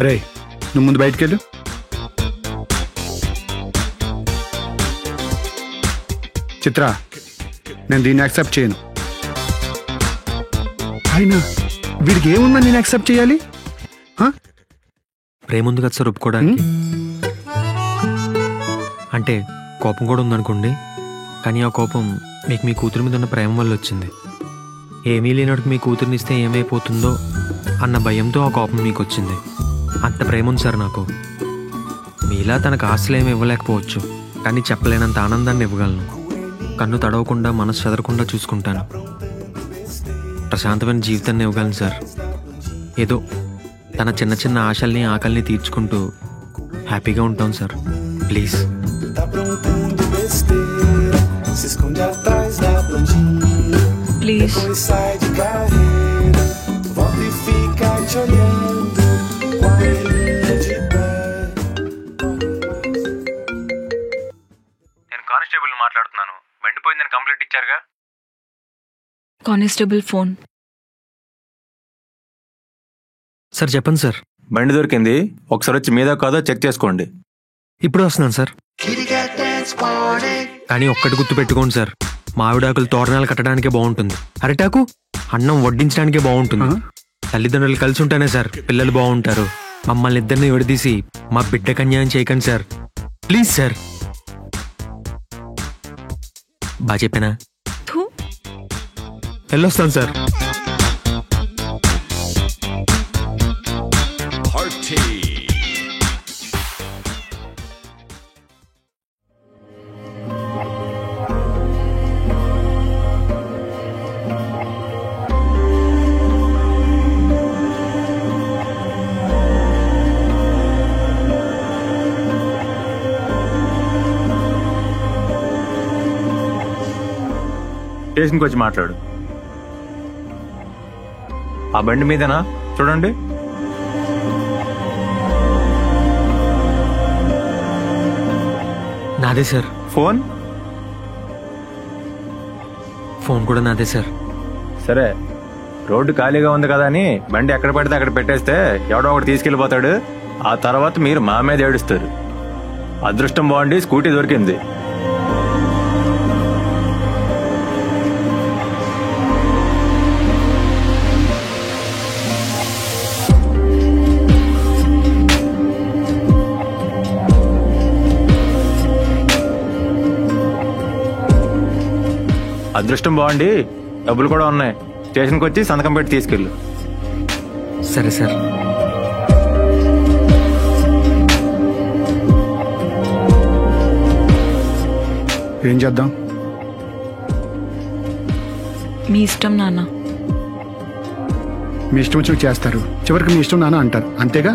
రే నువ్వు ముందు బయటికి వెళ్ళు. చిత్ర, నేను దీన్ని యాక్సెప్ట్ చేయను. అయినా వీడికి ఏముందని నేను యాక్సెప్ట్ చేయాలి? ప్రేమ ఉంది కదా సార్ ఒప్పుకోవడానికి. అంటే కోపం కూడా ఉందనుకోండి, కానీ ఆ కోపం మీకు మీ కూతురు మీద ఉన్న ప్రేమ వల్ల వచ్చింది. ఏమీ లేనట్టుకు మీ కూతురుని ఇస్తే ఏమైపోతుందో అన్న భయంతో ఆ కోపం మీకు వచ్చింది. అంత ప్రేమ ఉంది సార్ నాకు. మీలా తనకు ఆశలు ఏమి ఇవ్వలేకపోవచ్చు, కానీ చెప్పలేనంత ఆనందాన్ని ఇవ్వగలను. కన్ను తడవకుండా మనసు చెదరకుండా చూసుకుంటాను. ప్రశాంతమైన జీవితాన్ని ఇవ్వగలను సార్. ఏదో తన చిన్న చిన్న ఆశల్ని ఆకలిని తీర్చుకుంటూ హ్యాపీగా ఉంటాం సార్. ప్లీజ్. ప్లీజ్. నేను కానిస్టేబుల్ మాట్లాడుతున్నాను. బండి పోయిందని కంప్లైంట్ ఇచ్చారుగా. Constable phone. సార్ చెప్పండి సార్. బండి దొరికింది, ఒకసారి వచ్చి మీద కాదో చెక్ చేసుకోండి. ఇప్పుడు వస్తున్నాను సార్. కానీ ఒక్కటి గుర్తు పెట్టుకోండి సార్, మామిడాకులు తోరణాలు కట్టడానికే బాగుంటుంది, అరిటాకు అన్నం వడ్డించడానికే బాగుంటుంది. తల్లిదండ్రులు కలిసి ఉంటేనే సార్ పిల్లలు బాగుంటారు. మమ్మల్ని ఇద్దరిని విడదీసి మా బిడ్డకు అన్యాయం చేయకండి సార్. Please sir. బాగా చెప్పానా? వెళ్ళొస్తాను సార్. స్టేషన్కి వచ్చి మాట్లాడు. ఆ బండి మీదేనా చూడండి. నాదే సార్. ఫోన్ కూడా నాదే సార్. సరే, రోడ్డు ఖాళీగా ఉంది కదా అని బండి ఎక్కడ పడితే అక్కడ పెట్టేస్తే ఎవడో ఒకటి తీసుకెళ్లిపోతాడు. ఆ తర్వాత మీరు మా మీద ఏడుస్తారు. అదృష్టం బాగుండి స్కూటీ దొరికింది. అదృష్టం బాగుండి డబ్బులు కూడా ఉన్నాయి. స్టేషన్కి వచ్చి సంతకం పెట్టి తీసుకెళ్ళు. సరే సార్. ఏం చేద్దాం? మీ ఇష్టం నాన్న. మీ ఇష్టం వచ్చి చేస్తారు, చివరికి మీ ఇష్టం నాన్న అంటారు, అంతేగా?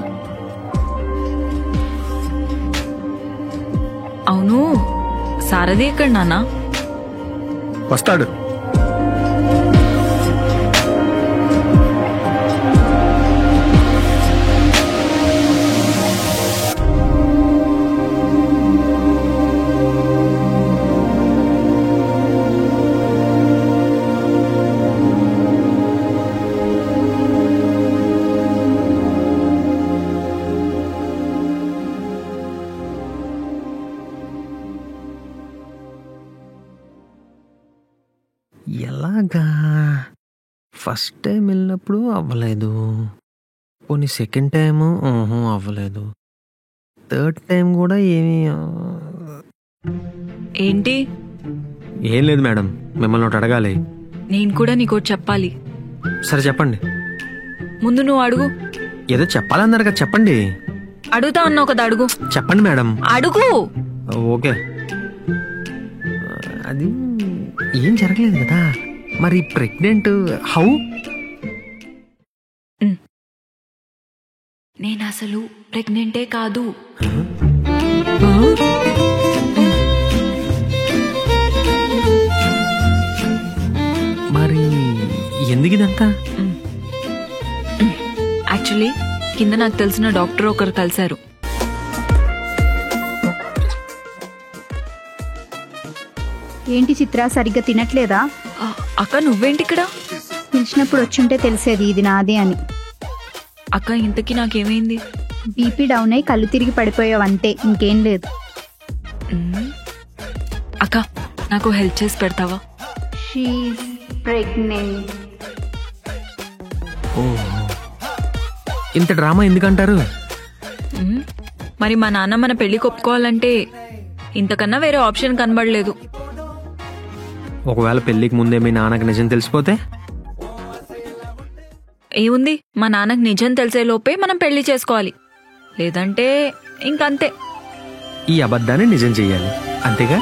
అవును, సారథి ఎక్కడ నాన్న? వస్తాడు. ఎలాగా? ఫస్ట్ టైం వెళ్ళినప్పుడు అవ్వలేదు, పోనీ సెకండ్ టైము అవ్వలేదు, థర్డ్ టైం కూడా ఏమీ. ఏంటి? ఏం లేదు మేడం, మిమ్మల్ని ఒకటి అడగాలి. నేను కూడా నీకోటి చెప్పాలి. సరే చెప్పండి. ముందు నువ్వు అడుగు. ఏదో చెప్పాలన్నారు కదా, చెప్పండి. అడుగుతా అన్నావు కదా, అడుగు. చెప్పండి మేడం. అడుగు. ఓకే. అది ఏం జరగలేదు కదా, మరి ప్రెగ్నెంట్ హౌ? నేను అసలు ప్రెగ్నెంటే కాదు. మరి ఎందుకు ఇదంతా? యాక్చువల్లీ కింద నాకు తెలిసిన డాక్టర్ ఒకరు కలిశారు. ఏంటి చిత్ర సరిగ్గా తినట్లేదా? అక్క నువ్వేంటి ఇక్కడ? పిలిచినప్పుడు వచ్చుంటే తెలిసేది ఇది నాదే అని. అక్క ఇంతకీ నాకేమైంది? బీపీ డౌన్ అయి కళ్ళు తిరిగి పడిపోయావు అంతే, ఇంకేం లేదు. అక్క నాకు హెల్ప్ చేసి పెడతావా? She is pregnant. ఇంత డ్రామా ఎందుకంటారు? మరి మా నాన్న మన పెళ్లికి ఒప్పుకోవాలంటే ఇంతకన్నా వేరే ఆప్షన్ కనబడలేదు. ఒకవేళ పెళ్లికి ముందే మీ నాన్నకి నిజం తెలిసిపోతే? ఏముంది, మా నాన్నకు నిజం తెలిసే లోపే మనం పెళ్లి చేసుకోవాలి, లేదంటే ఇంకంతే. ఈ అబద్ధాన్ని నిజం చెయ్యాలి, అంతేగా?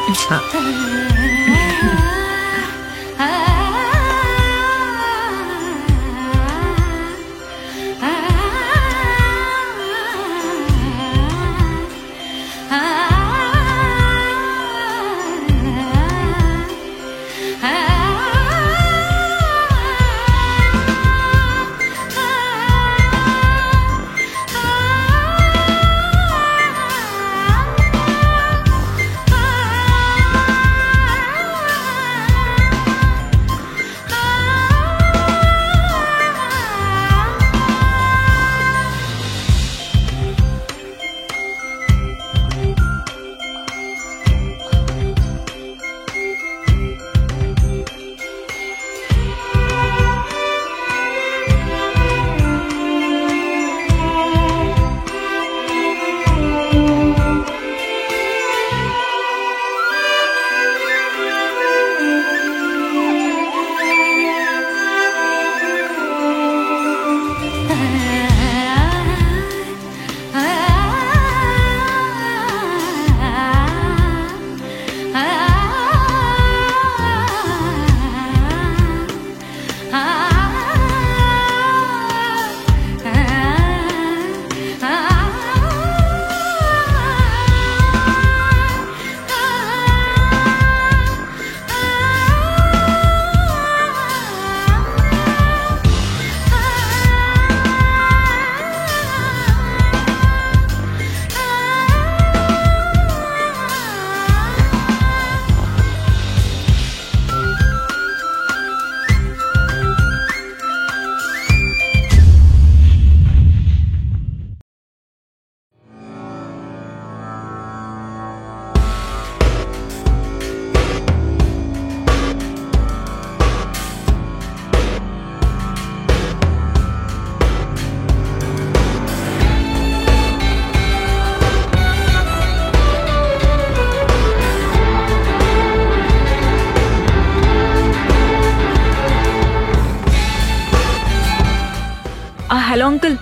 Hello uncle.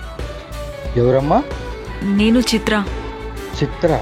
ఎవరమ్మా? నేను చిత్ర. చిత్ర?